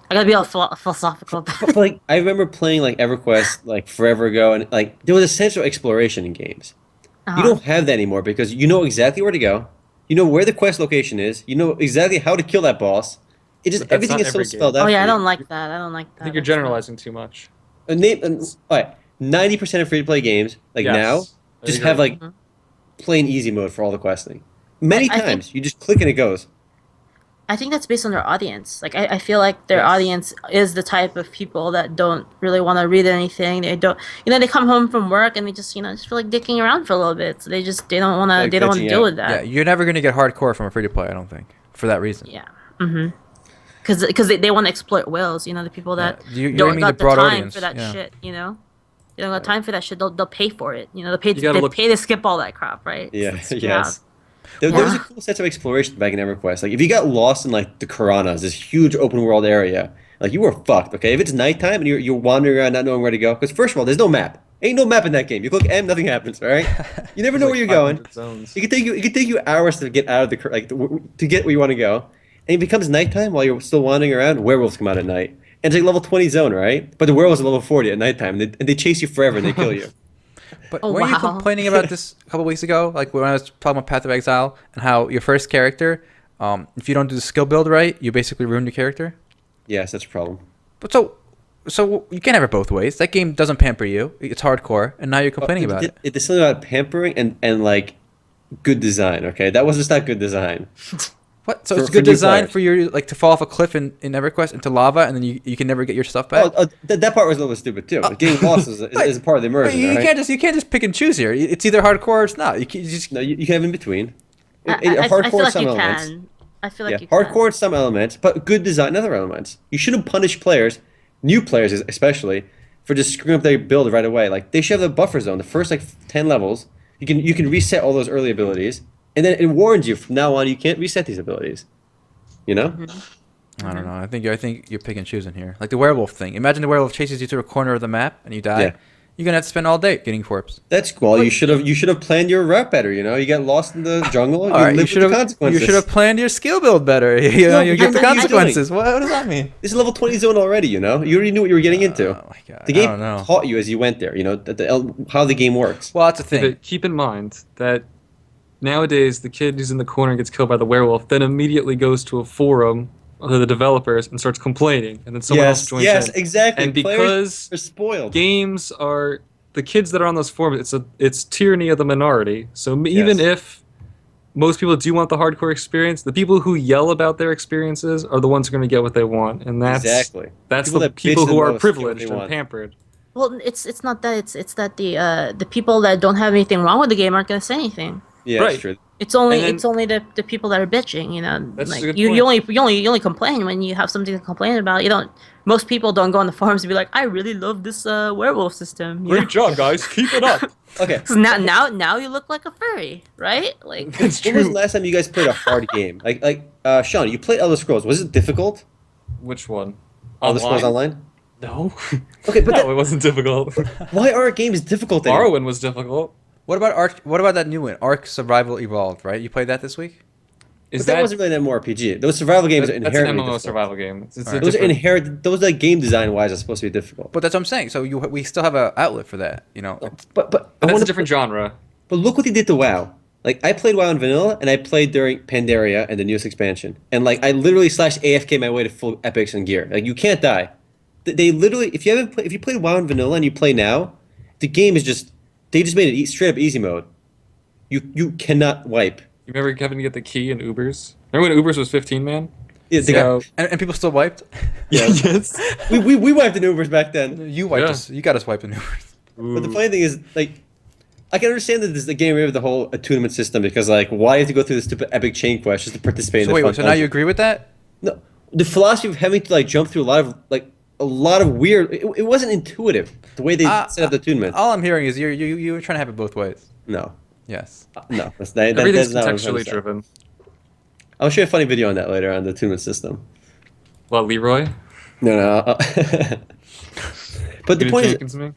I gotta be all philosophical about it. But like I remember playing like EverQuest like forever ago, and like there was a sense of exploration in games. You don't have that anymore because you know exactly where to go. You know where the quest location is. You know exactly how to kill that boss. It just But that's everything not is so every spelled game. out. Oh yeah, for I you. don't like that. I don't like that. I think you're That's not- generalizing too much. A name. All right, 90% of free-to-play games like Yes. now I just agree. have like plain easy mode for all the questing. Many I think- times you just click and it goes. I think that's based on their audience. Like I feel like their Yes. audience is the type of people that don't really want to read anything. They don't, they come home from work and they just, just feel like dicking around for a little bit. So they don't want to, Like they don't want to glitching deal out. with Yeah, that. you're never going to get hardcore from a free to play, I don't think, for that reason. Yeah. Because they want to exploit whales. The people that You're don't aiming got the broad time audience. for that Yeah. shit. They don't got time for that shit. They'll pay for it. They'll pay. You gotta They look- pay to skip all that crap, right? Yeah. So it's- Yes. There was a Yeah. cool sense of exploration back in EverQuest. Like if you got lost in like the Karanas, this huge open world area, like you were fucked. Okay, if it's nighttime and you're wandering around not knowing where to go, because first of all, there's no map. Ain't no map in that game. You click M, nothing happens. All right, you never know where you're going. 500 zones. It could take you hours to get out of to get where you want to go, and it becomes nighttime while you're still wandering around. Werewolves come out at night, and it's like level 20 zone, right? But the werewolves are level 40 at nighttime, and they chase you forever and they kill you. But Oh, weren't you wow. complaining about this a couple weeks ago? Like when I was talking about Path of Exile and how your first character, if you don't do the skill build right, you basically ruin your character. Yes, that's a problem. But so you can't have it both ways. That game doesn't pamper you. It's hardcore, and now you're complaining about it. It's something about pampering and like good design. Okay, that was just not good design. What? So For- it's for good new design players. for you like to fall off a cliff in EverQuest into lava, and then you can never get your stuff back. That part was a little bit stupid too. Getting lost is a part of the But immersion, you right? can't just pick and choose here. It's either hardcore or it's not. You just No, you can have in between. I Hardcore feel in like some you elements. can. I feel Yeah, like you can. hardcore in some elements, but good design in other elements. You shouldn't punish players, new players especially, for just screwing up their build right away. Like they should have a buffer zone. The first like 10 levels, you can reset all those early abilities, and then it warns you from now on you can't reset these abilities. You know? I don't know. I think you're picking and choosing here. Like the werewolf thing. Imagine the werewolf chases you to a corner of the map and you die. Yeah. You're gonna have to spend all day getting corpse. That's cool. You should have planned your route better. You know, you get lost in the jungle. All right, live with the consequences. you should have planned your skill build better. You know, No, you but get the that's what you're doing. consequences. What does that mean? This is level 20 zone already. You know, you already knew what you were getting into. Oh my god. The I game don't know. taught you as you went there. You know how the game works. Well, that's the thing. But keep in mind that nowadays the kid who's in the corner and gets killed by the werewolf then immediately goes to a forum of the developers and starts complaining, and then someone else joins yes, in. exactly. And Players because are spoiled. games are the kids that are on those forums, it's tyranny of the minority. So even Yes. if most people do want the hardcore experience, the people who yell about their experiences are the ones who are going to get what they want, and that's Exactly. that's People the that bitch people the who are most get what privileged they and want. pampered. Well, it's not that. It's that the people that don't have anything wrong with the game aren't gonna say anything. Yeah, Right. that's true. It's only And then- it's only the people that are bitching, you know. That's a Like good you point. only complain when you have something to complain about. You don't. Most people don't go on the forums and be like, I really love this werewolf system. You know? job, guys. Keep it up. Okay. 'Cause now you look like a furry, right? Like That's When was the true. last time you guys played a hard game? Sean, you played Elder Scrolls. Was it difficult? Which one? Elder Scrolls Online? No. Okay, but No, it wasn't difficult. why are games difficult anymore? Morrowind was difficult. What about Ark? What about that new one, Ark Survival Evolved? Right? You played that this week? Is But that wasn't really an MMORPG. Those survival games are that's an inherently MMO difficult. survival game. It's a Alright. Those are different- inherent. Those like game design wise are supposed to be difficult. But that's what I'm saying. So we still have an outlet for that. You know. But I That's wanna a different genre. But look what they did to WoW. Like I played WoW in vanilla, and I played during Pandaria and the newest expansion. And like I literally /AFK my way to full epics and gear. Like you can't die. They literally, if you played WoW in vanilla and you play now, the game is just they just made it straight up easy mode. You cannot wipe. You remember having to get the key in Ubers? Remember when Ubers was 15 man? It's They got- So- and people still wiped. yeah. yes. we wiped the Ubers back then. You wiped Yeah. us. You got us wiping Ubers. But the funny thing is, like, I can understand that this is the game with the whole attunement system because, like, why have to go through this stupid epic chain quest just to participate in So the wait, fun so now you dungeon? agree with that? No, the philosophy of having to like jump through a lot of weird. It wasn't intuitive the way they set up the attunement. All I'm hearing is you're trying to have it both ways. No, Yes. no, that's Everything's not what I'm trying to contextually say. driven. I'll show you a funny video on that later on the attunement system. Well, Leroy, No. But the you point is, Jenkins me?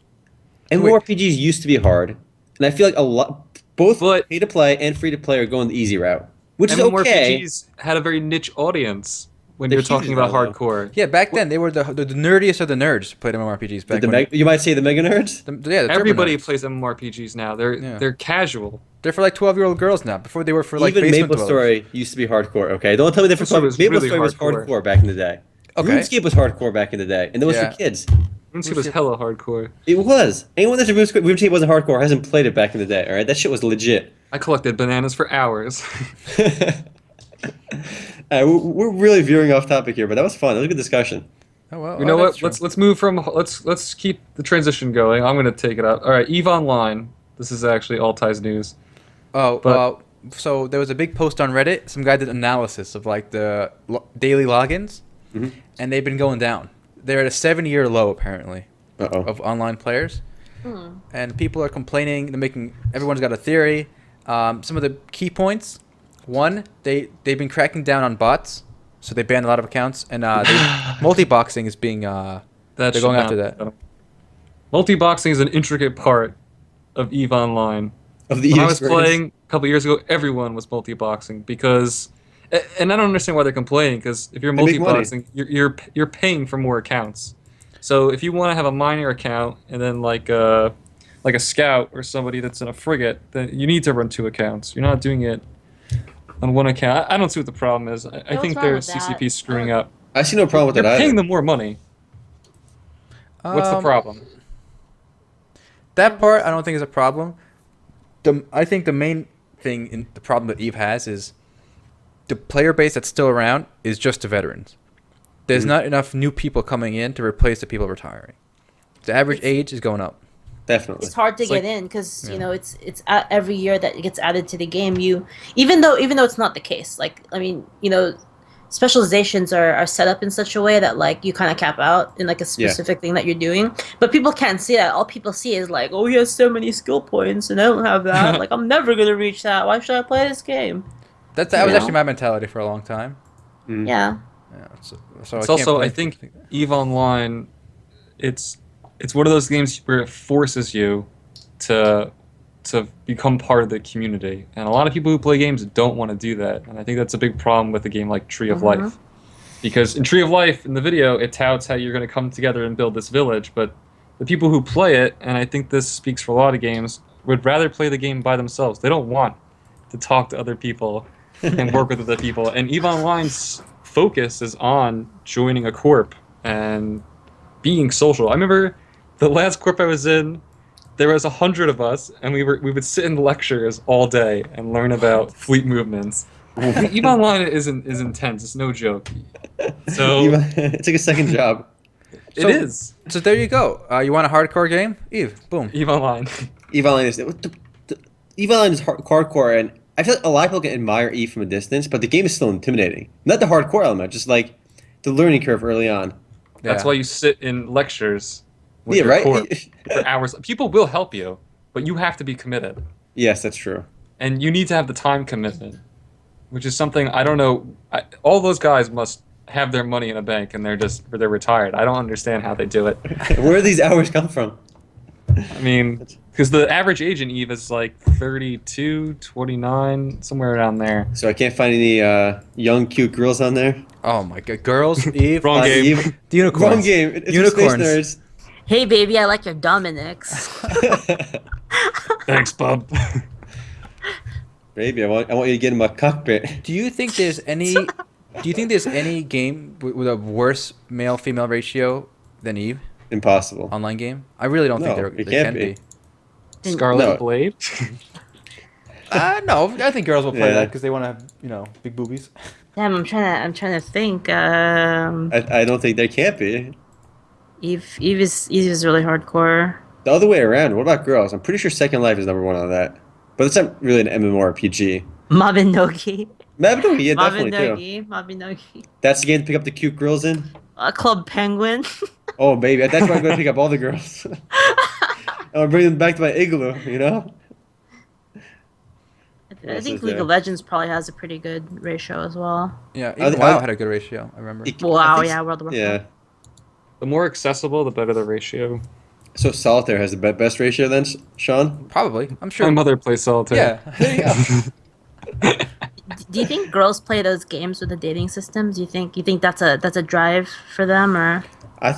MMORPGs used to be hard, and I feel like a lot, both But- pay to play and free to play are going the easy route, which is okay. MMORPGs had a very niche audience when They're you're talking huge about now, though. hardcore. Yeah, back then they were the nerdiest of the nerds who played MMORPGs. Back when You might say the mega nerds. yeah, the turbo Everybody nerds. plays MMORPGs now. They're Yeah. they're casual. They're for like 12-year-old girls now. Before they were for like Even basement Maple dwellers. Story used to be hardcore. Okay, don't tell me different. Maple Story was Maple really Story was hardcore. hardcore back in the day. Okay. RuneScape was hardcore back in the day, and it was Yeah. for kids. RuneScape was hella hardcore. It was. Anyone that's a RuneScape wasn't hardcore hasn't played it back in the day. All right, that shit was legit. I collected bananas for hours. We're really veering off topic here, but that was fun. That was a good discussion. Oh well. You know that's what? true. Let's move from let's keep the transition going. I'm gonna take it up. All right, Eve Online. This is actually Altai's news. Oh, But- so there was a big post on Reddit. Some guy did analysis of like the daily logins, Mhm. and they've been going down. They're at a 7-year low apparently Uh-oh. of online players, and people are complaining. They're making. Everyone's got a theory. Some of the key points. One, they've been cracking down on bots, so they banned a lot of accounts, and multi-boxing is being. That They're should going not after be that. done. Multi-boxing is an intricate part of Eve Online. Of the When I was experience. playing a couple years ago, everyone was multi-boxing because, and I don't understand why they're complaining. Because if you're They make money. multi-boxing, you're paying for more accounts. So if you want to have a minor account and then like a scout or somebody that's in a frigate, then you need to run 2 accounts. You're not doing it on 1 account. I don't see what the problem is. I what's think wrong their with that? CCP is screwing up. I see no problem with You're that paying either. them more money. What's the problem? That part I don't think is a problem. I think the main the problem that Eve has is the player base that's still around is just the veterans. There's not enough new people coming in to replace the people retiring. The average age is going up. Definitely. It's hard to get in because you know it's every year that it gets added to the game. Even though it's not the case. Like I mean, you know, specializations are set up in such a way that like you kind of cap out in like a specific thing that you're doing. But people can't see that. All people see is like, oh, he has so many skill points and I don't have that. Like I'm never gonna reach that. Why should I play this game? That was actually my mentality for a long time. Yeah. Yeah. So It's also, I think, EVE Online, it's one of those games where it forces you to become part of the community. And a lot of people who play games don't want to do that. And I think that's a big problem with a game like Tree of Life. Because in Tree of Life, in the video, it touts how you're going to come together and build this village. But the people who play it, and I think this speaks for a lot of games, would rather play the game by themselves. They don't want to talk to other people and work with other people. And EVE Online's focus is on joining a corp and being social. I remember the last corp I was in, there was 100 of us, and we would sit in lectures all day and learn about fleet movements. EVE Online is intense. It's no joke. So it's like a second job. It is. So there you go. You want a hardcore game? Eve. Boom. EVE Online. EVE Online is EVE Online is hardcore, and I feel like a lot of people can admire Eve from a distance, but the game is still intimidating. Not the hardcore element, just like the learning curve early on. That's why you sit in lectures with Yeah, your right? corp for hours. People will help you, but you have to be committed. Yes, that's true. And you need to have the time commitment, which is something I don't know. All those guys must have their money in a bank and they're retired. I don't understand how they do it. Where do these hours come from? I mean, because the average age in EVE is like 32, 29, somewhere around there. So I can't find any young, cute girls on there? Oh my god, girls, Eve. Wrong game. Eve, The unicorns. wrong game. It's Unicorns. Space Hey baby, I like your Dominics. nerds. Thanks, bub. Baby, I want you to get in my cockpit. Do you think there's any game with a worse male-female ratio than Eve? Impossible. Online game? I really don't think No, there it can can't be. be. Scarlet No. Blade. No, I think girls will play Yeah. that because they want to have, big boobies. Damn, I'm trying to think. I don't think there can't be. Eve is really hardcore. The other way around. What about girls? I'm pretty sure Second Life is #1 on that. But it's not really an MMORPG. Mabinogi. Mabinogi, yeah, definitely too. Mabinogi. That's the game to pick up the cute girls in? Club Penguin. Oh, baby, that's where I'm going to pick up all the girls. I'll bring them back to my igloo, you know? I else think is League there? of Legends probably has a pretty good ratio as well. Yeah, I- even WoW had a good ratio, I remember. Wow, think yeah, so. World of Warcraft. Yeah. The more accessible, the better the ratio. So Solitaire has the best ratio then, Sean? Probably. I'm sure. My mother plays Solitaire. Yeah, there you go. Do you think girls play those games with the dating systems? You think that's a drive for them, or I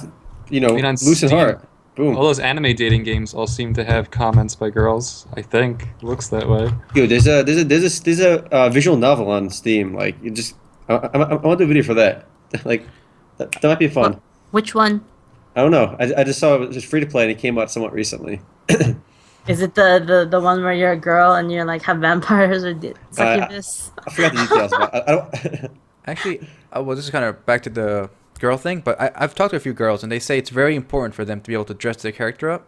mean, on Loose and Steam- Heart. Boom. All those anime dating games all seem to have comments by girls. I think it looks that way. Dude, there's a visual novel on Steam. Like, you just, I want to do a video for that. Like, that might be fun. which one? I don't know. I just saw it was free to play and it came out somewhat recently. Is it the one where you're a girl and you're like have vampires or succubus? I forgot the details. But I don't. Actually, well, this is kind of back to the girl thing, but I've talked to a few girls, and they say it's very important for them to be able to dress their character up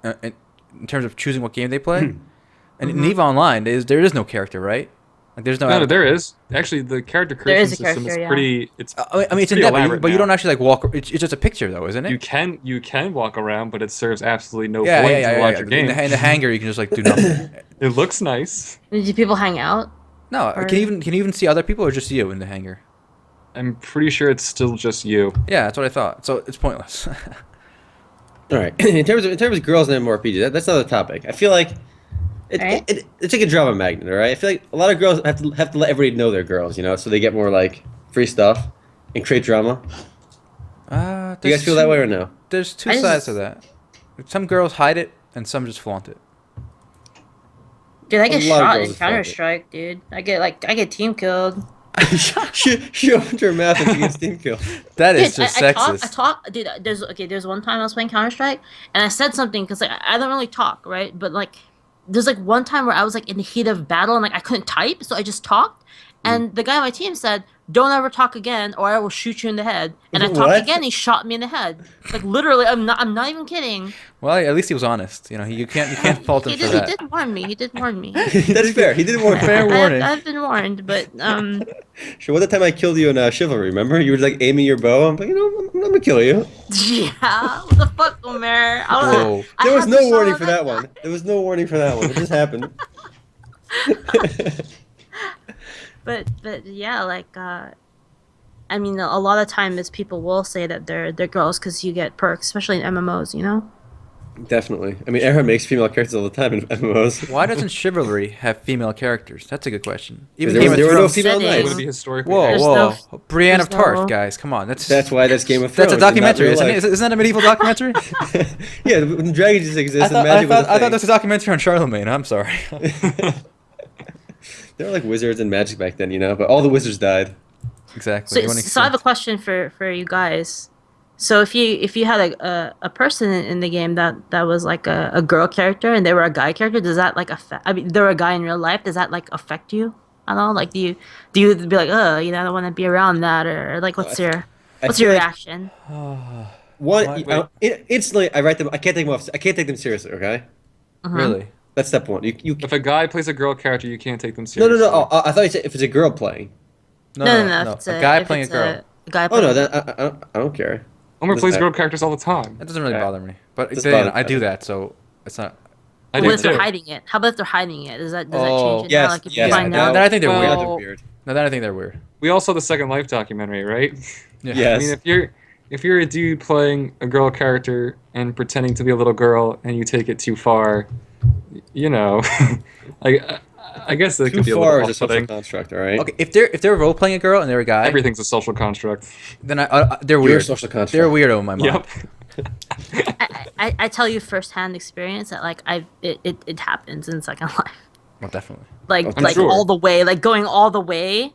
in terms of choosing what game they play. And in EVE Online, there is no character, right? Like, there's no. No, there is. Actually, the character There creation is a system character, is yeah. pretty. It's. I mean, it's in pretty depth, elaborate but you now. don't actually like walk. It's just a picture, though, isn't it? You can walk around, but it serves absolutely no yeah, point yeah, to yeah, watch yeah. your game. In the hangar, you can just like do nothing. It looks nice. Do people hang out? No, Or- can you even see other people or just you in the hangar? I'm pretty sure it's still just you. Yeah, that's what I thought. So it's pointless. All right. In terms of girls and MMORPG, that's another topic. I feel like Alright. it's like a drama magnet. All right. I feel like a lot of girls have to let everybody know they're girls, so they get more like free stuff and create drama. Do you guys feel that way or no? There's two I sides just- to that. Some girls hide it, and some just flaunt it. Dude, I get A lot of shot girls in is fucking- Counter Strike, dude. I get team killed. she opened her mouth and she gets team kill. That is Dude, just I sexist. talk, dude. There's one time I was playing Counter Strike and I said something because I don't really talk, right? But like, there's like one time where I was like in the heat of battle and like I couldn't type, so I just talked. And the guy on my team said, "Don't ever talk again, or I will shoot you in the head." And I talked What? again. He shot me in the head. Like literally, I'm not even kidding. Well, at least he was honest. You know, you can't fault him He for did. that. He did warn me. He did warn me. That's fair. He didn't warn me. Fair warning. I've been warned, but Sure. What the time I killed you in Chivalry? Remember? You were like aiming your bow. I'm like, I'm gonna kill you. yeah. What the fuck, Omer? I don't know. Whoa. I There was had no to warning show for that one. There was no warning for that one. It just happened. But yeah, like I mean, a lot of times people will say that they're girls because you get perks, especially in MMOs. You know. Definitely. I mean, Airheart makes female characters all the time in MMOs. Why doesn't Chivalry have female characters? That's a good question. Even There Game was- of there were no Thrones. female Setting. It knights. would be historically. Whoa, There's whoa, no- Brienne of there's no- Tarth, guys, come on. That's why that's Game of Thrones. That's a documentary, and not isn't real it? Isn't that a medieval documentary? life. Yeah, when dragons just exist I and thought, magic was a I thought thing. there was a documentary on Charlemagne. I'm sorry. There were like wizards and magic back then, but all the wizards died. Exactly. So, They went so I have a extinct. question for you guys. So if you had a person in the game that was like a girl character and they were a guy character, does that like affect? I mean, they're a guy in real life. Does that like affect you? I don't know. Like, do you be like, oh, I don't want to be around that, or like, what's your I what's feel your like reaction? one Wait. instantly I write them. I can't take them off. I can't take them seriously. Okay, Really? that's step one. You If a guy plays a girl character, you can't take them no seriously. no no. Oh, I thought you said if it's a girl playing. No. If it's A guy if playing a it's girl. A guy Oh playing no, a then I don't care. Homer plays Doesn't girl characters all the time. That doesn't really Yeah. bother me. But Doesn't then bother I do me. that, so it's not. I What do if they're too. hiding it? How about if they're hiding it? Does that Oh, change it yes, now? Like if yes, you find now out. that I think they're Well- weird. No, then I think they're weird. We all saw the Second Life documentary, right? Yeah. Yes. I mean, if you're a dude playing a girl character and pretending to be a little girl, and you take it too far, I guess that Too could be a far little is a social off-putting. construct. All right. Okay, if they're role playing a girl and they're a guy, Everything's a social construct. then they're You're a weird. social construct. They're weirdo in my mind. Yep. I tell you firsthand experience that like it happens in Second Life. Well, definitely. Like I'm like sure. all the way, like going all the way,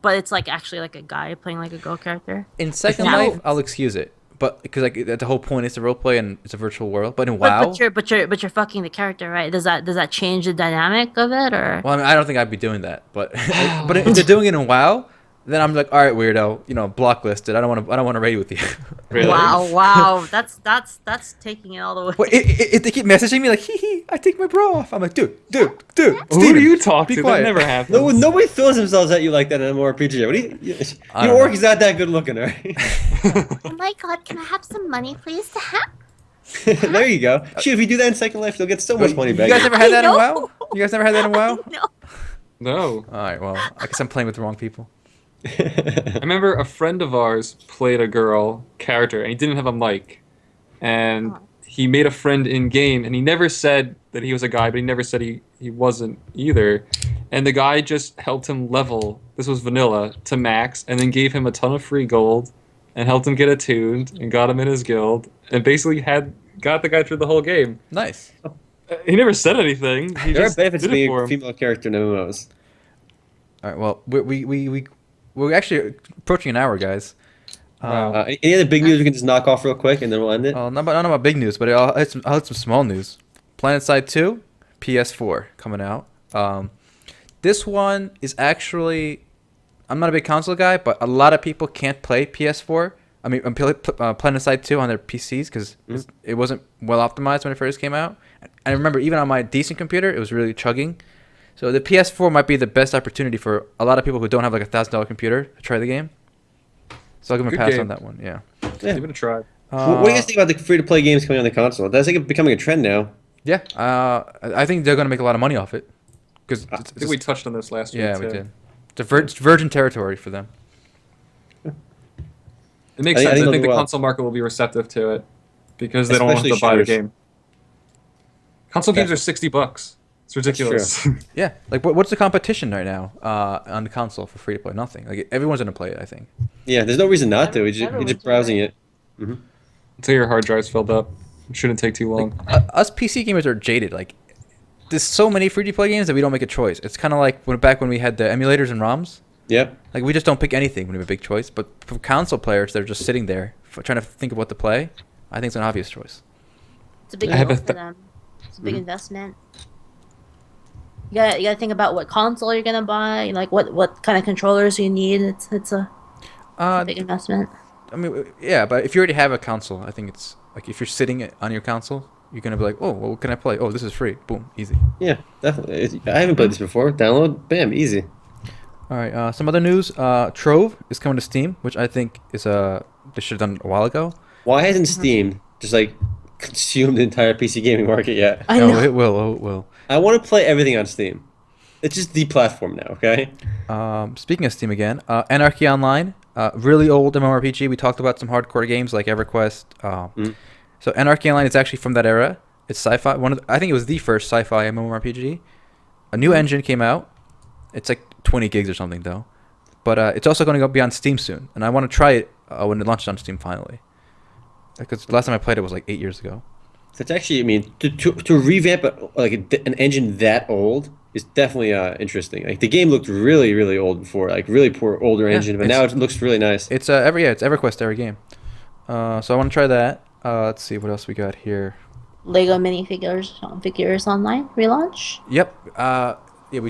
but it's like actually like a guy playing like a girl character. In Second No. Life, I'll excuse it, but because like the whole point is to role play and it's a virtual world. But in But, WoW, but you're fucking the character, right? Does that change the dynamic of it or? well, I mean, I don't think I'd be doing that. But but if they're doing it in WoW, then I'm like, all right, weirdo, blocklisted. I don't want to raid with you. Really? Wow, that's taking it all the way. But if they keep messaging me like, hee, I take my bra off. I'm like, dude, Who Steven, do you talk be to? quiet. That never happens. No, nobody throws themselves at you like that in an MMORPG. What do you? I Your don't orc know. is not that good looking, all right? Oh my god, can I have some money, please? There you go. Shoot, if you do that in Second Life, you'll get so much money You back. guys ever had that in I WoW? know. You guys never had that in WoW? No. No. All right, well, I guess I'm playing with the wrong people. I remember a friend of ours played a girl character, and he didn't have a mic. And Oh. he made a friend in game, and he never said that he was a guy, but he never said he wasn't either. And the guy just helped him level. This was vanilla to max, and then gave him a ton of free gold, and helped him get attuned, and got him in his guild, and basically got the guy through the whole game. Nice. He never said anything. He There are just benefits to did it being for a him. female character in MMOs. All right, well, we're actually approaching an hour, guys. Wow. Any other big news we can just knock off real quick, and then we'll end it? Not about big news, but I'll hit some small news. PlanetSide 2, PS4 coming out. This one is actually, I'm not a big console guy, but a lot of people can't play PS4. I mean, PlanetSide 2 on their PCs because it wasn't well optimized when it first came out. I remember even on my decent computer, it was really chugging. So the PS4 might be the best opportunity for a lot of people who don't have like $1,000 computer to try the game. So I'll give them a Good pass game. on that one. Yeah. Yeah. Give it a try. What do you guys think about the free-to-play games coming on the console? That's like becoming a trend now. Yeah. I think they're gonna make a lot of money off it. Because I think we touched on this last week. yeah, too. we did. It's virgin territory for them. It makes I think sense. I they'll think do the well. console market will be receptive to it because they don't have Especially to buy the shooters. game. Console games are Especially- $60. It's ridiculous. Yeah. Like what's the competition right now on the console for free to play? Nothing. Like everyone's gonna play it. I think. Yeah, there's no reason not to. You're Everyone's just browsing right. it. Until your hard drive's filled up, it shouldn't take too long. Us PC gamers are jaded. Like there's so many free to play games that we don't make a choice. It's kind of like back when we had the emulators and ROMs. Yep. Like we just don't pick anything when we have a big choice. But for console players, they're just sitting there trying to think of what to play. I think it's an obvious choice. It's a big I have deal a for them. It's a big investment. You gotta think about what console you're gonna buy, like what kind of controllers you need. It's a Uh, big investment. I mean, yeah, but if you already have a console, I think it's like if you're sitting on your console, you're gonna be like, oh, well, what can I play? Oh, this is free. Boom, easy. Yeah, definitely. I haven't played this before. Download, bam, easy. All right. Some other news. Trove is coming to Steam, which I think is they should have done a while ago. Why hasn't Steam just like consumed the entire PC gaming market yet? I Oh, know. it will. Oh, it will. I want to play everything on Steam. It's just the platform now, okay? Speaking of Steam again, Anarchy Online, really old MMORPG. We talked about some hardcore games like EverQuest. So Anarchy Online is actually from that era. It's sci-fi. I think it was the first sci-fi MMORPG. A new engine came out. It's like 20 gigs or something though, but it's also going to be on Steam soon, and I want to try it when it launched on Steam finally. Because the last time I played it was like 8 years ago. So it's actually, I mean, to revamp an engine that old is definitely interesting. Like the game looked really, really old before, like really poor older engine, but now it looks really nice. It's it's EverQuest every game. So I want to try that. Let's see what else we got here. Lego figures online relaunch. Yep. Yeah, we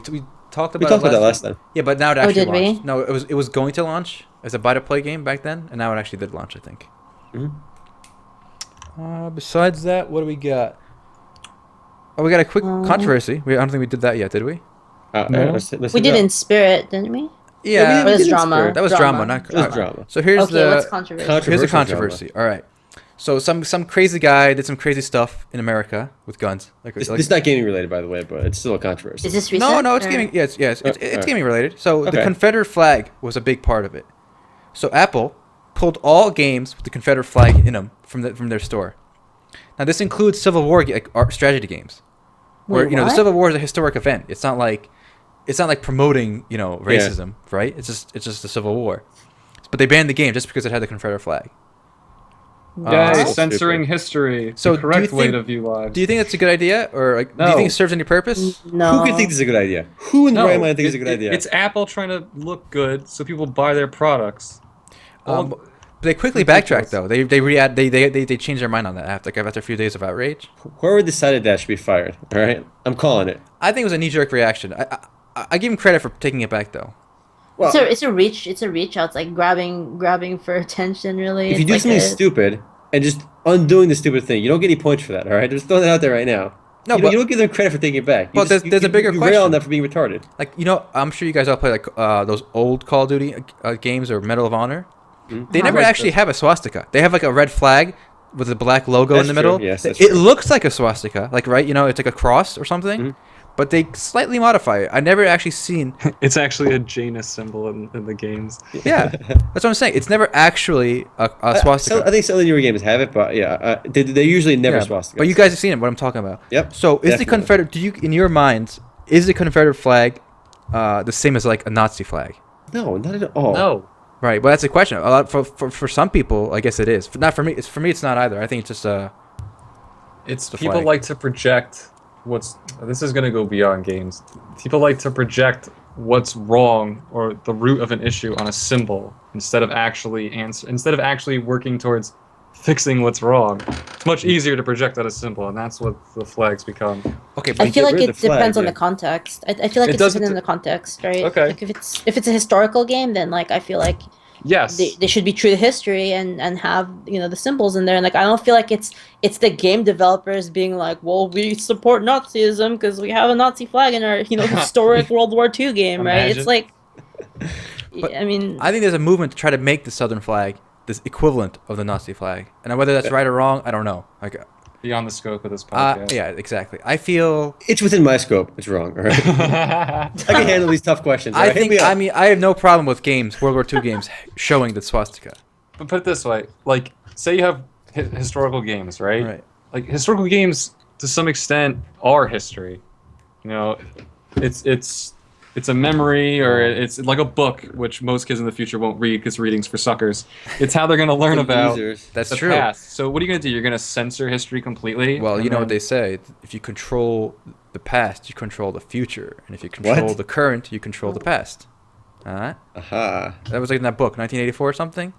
talked about We talked about that last time. time. Yeah, but now it actually did we? launched. No, it was going to launch as a buy-to-play game back then, and now it actually did launch, I think. Besides that, what do we got? Oh, we got a quick controversy. I don't think we did that yet, did we? No. We did in Spirit, didn't we? Yeah, Or we is did drama? Spirit. that was drama. Not It was drama. So here's Okay, what's controversial? here's the Controversial controversy. All right. So some crazy guy did some crazy stuff in America with guns. This is not gaming related, by the way, but it's still a controversy. Is this recent? no, it's or- gaming. Yes, it's alright. gaming related. So the Okay. Confederate flag was a big part of it. So Apple pulled all games with the Confederate flag in them from their store. Now this includes Civil War strategy games, where Wait, the what? Civil War is a historic event. It's not like promoting racism, right? It's just the Civil War. But they banned the game just because it had the Confederate flag. Yay, so censoring stupid. history. So The correct do you way think- to view lives. Do you think that's a good idea, or do you No. think it serves any purpose? No. Who could think this is a good idea? Who in the right mind thinks it's a good idea? It's Apple trying to look good so people buy their products. All- They quickly Ridiculous. backtracked though. They changed their mind on that after a few days of outrage. Whoever decided that should be fired. All right, I'm calling it. I think it was a knee-jerk reaction. I give him credit for taking it back though. Well, It's a reach. It's a reach out. It's like grabbing for attention. Really. if you It's do like something a- stupid and just undoing the stupid thing, you don't get any points for that. All right, just throwing that out there right now. No, you but- don't give them credit for taking it back. You Well, just- there's a bigger you rail question. on them for being retarded. Like I'm sure you guys all play like those old Call of Duty games or Medal of Honor. They never Right, actually have a swastika. They have like a red flag with a black logo in That's the true. middle. Yes, that's it true. looks like a swastika, like right, it's like a cross or something. But they slightly modify it. I never actually seen. It's actually a Janus symbol in the games. Yeah, that's what I'm saying. It's never actually a swastika. I think some of the newer games have it, but yeah, they usually never Yeah, swastika. but you guys have seen it. What I'm talking about. Yep, So is the definitely. Confederate? Do you, in your minds, is the Confederate flag the same as like a Nazi flag? No, not at all. No. Right, but that's the question. A lot for some people, I guess it is. Not for me. It's not either. I think it's just It's the people flag. like to project this is going to go beyond games. People like to project what's wrong or the root of an issue on a symbol instead of actually working towards fixing what's wrong. It's much easier to project at a symbol, and that's what the flags become. okay. I But feel get like rid it of the flag, depends on yeah. the context. I feel like It it's doesn't dependent on d- the context, right? Okay. Like if it's a historical game, then like I feel like Yes. they should be true to history and have the symbols in there. And like I don't feel like it's the game developers being like, well, we support Nazism because we have a Nazi flag in our historic World War II game, right? Imagine. It's like, But I mean, I think there's a movement to try to make the Southern flag this equivalent of the Nazi flag, and whether that's right or wrong, I don't know. Like, Beyond the scope of this podcast. yeah, exactly. I feel. It's within my scope. It's wrong. All right, I can handle these tough questions. all I right? Hit think. me up. I mean, I have no problem with games, World War II games, showing the swastika. But put it this way, like, say you have historical games, right? Right. Like, historical games, to some extent, are history. It's a memory, or it's like a book, which most kids in the future won't read because reading's for suckers. It's how they're going to learn The about losers. That's the true. past. So what are you going to do? You're going to censor history completely? Well, And you know what then- they say: if you control the past, you control the future, and if you control What? the current, you control the past. Aha. That was like in that book, 1984 or something.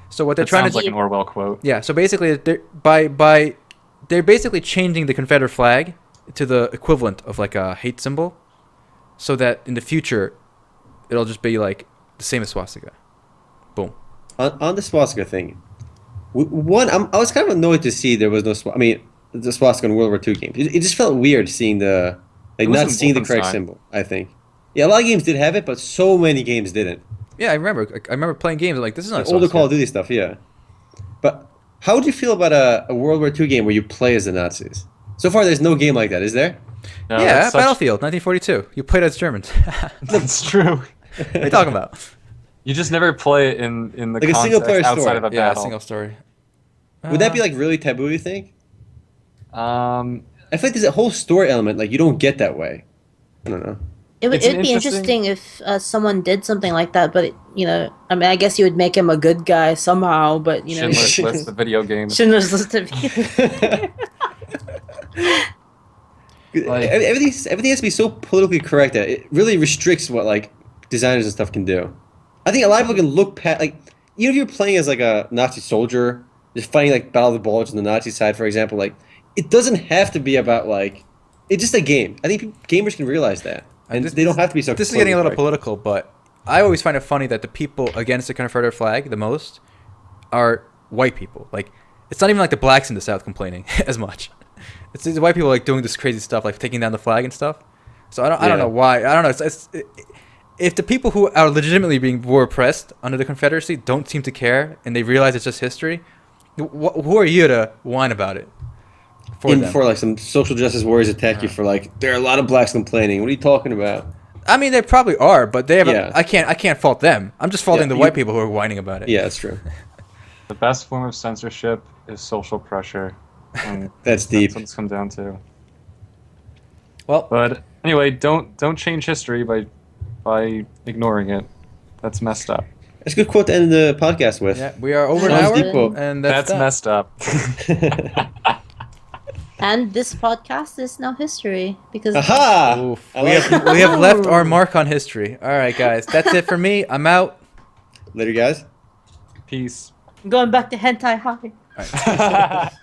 So what they're That trying sounds to like an Orwell quote. yeah. So basically, they're basically changing the Confederate flag to the equivalent of like a hate symbol, so that in the future, it'll just be like the same as swastika. Boom. On the swastika thing, I was kind of annoyed to see there was no the swastika in World War II games. It just felt weird seeing not wasn't seeing the correct Wolfenstein. symbol. I think. Yeah, a lot of games did have it, but so many games didn't. Yeah, I remember. I remember playing games like this is not Like a older swastika. Call of Duty stuff, yeah. But how would you feel about a World War II game where you play as the Nazis? So far, there's no game like that, is there? No, Yeah, that's such- Battlefield 1942. You played as Germans. That's true. What are you talking about? You just never play it in the Like a context single-player outside story. of a Yeah, battle. single story. Would that be like really taboo? You think? Um, I feel like there's a whole story element like you don't get that way. I don't know. It's an It'd be interesting- interesting if someone did something like that, but I mean, I guess you would make him a good guy somehow, but Schindler's List, the video game. Schindler's List of Like- Everything has to be so politically correct that it really restricts what like designers and stuff can do. I think a lot of people can look past like even if you're playing as like a Nazi soldier, just fighting like Battle of the Bulge on the Nazi side, for example, like it doesn't have to be about like it's just a game. I think gamers can realize that, and they don't have to be so. This is getting a little politically political, but I always find it funny that the people against the Confederate flag the most are white people. Like it's not even like the blacks in the South complaining as much. It's these white people like doing this crazy stuff, like taking down the flag and stuff. So I don't Yeah. know why. I don't know. If the people who are legitimately were oppressed under the Confederacy don't seem to care and they realize it's just history, who are you to whine about it? For like some social justice warriors attack you for like there are a lot of blacks complaining. What are you talking about? I mean, they probably are, but they have. Yeah. I can't fault them. I'm just faulting Yeah, the white people who are whining about it. Yeah, that's true. The best form of censorship is social pressure. And That's deep. That's what it's come down to. Well, But anyway, don't change history by ignoring it. That's messed up. That's a good quote to end the podcast with. yeah, we are over an Sounds hour, deep quote. and That's that. messed up. And this podcast is now history because Aha! Oof. I We like have, it. we have left our mark on history. All right, guys, that's it for me. I'm out. Later, guys. Peace. I'm going back to hentai high. All right.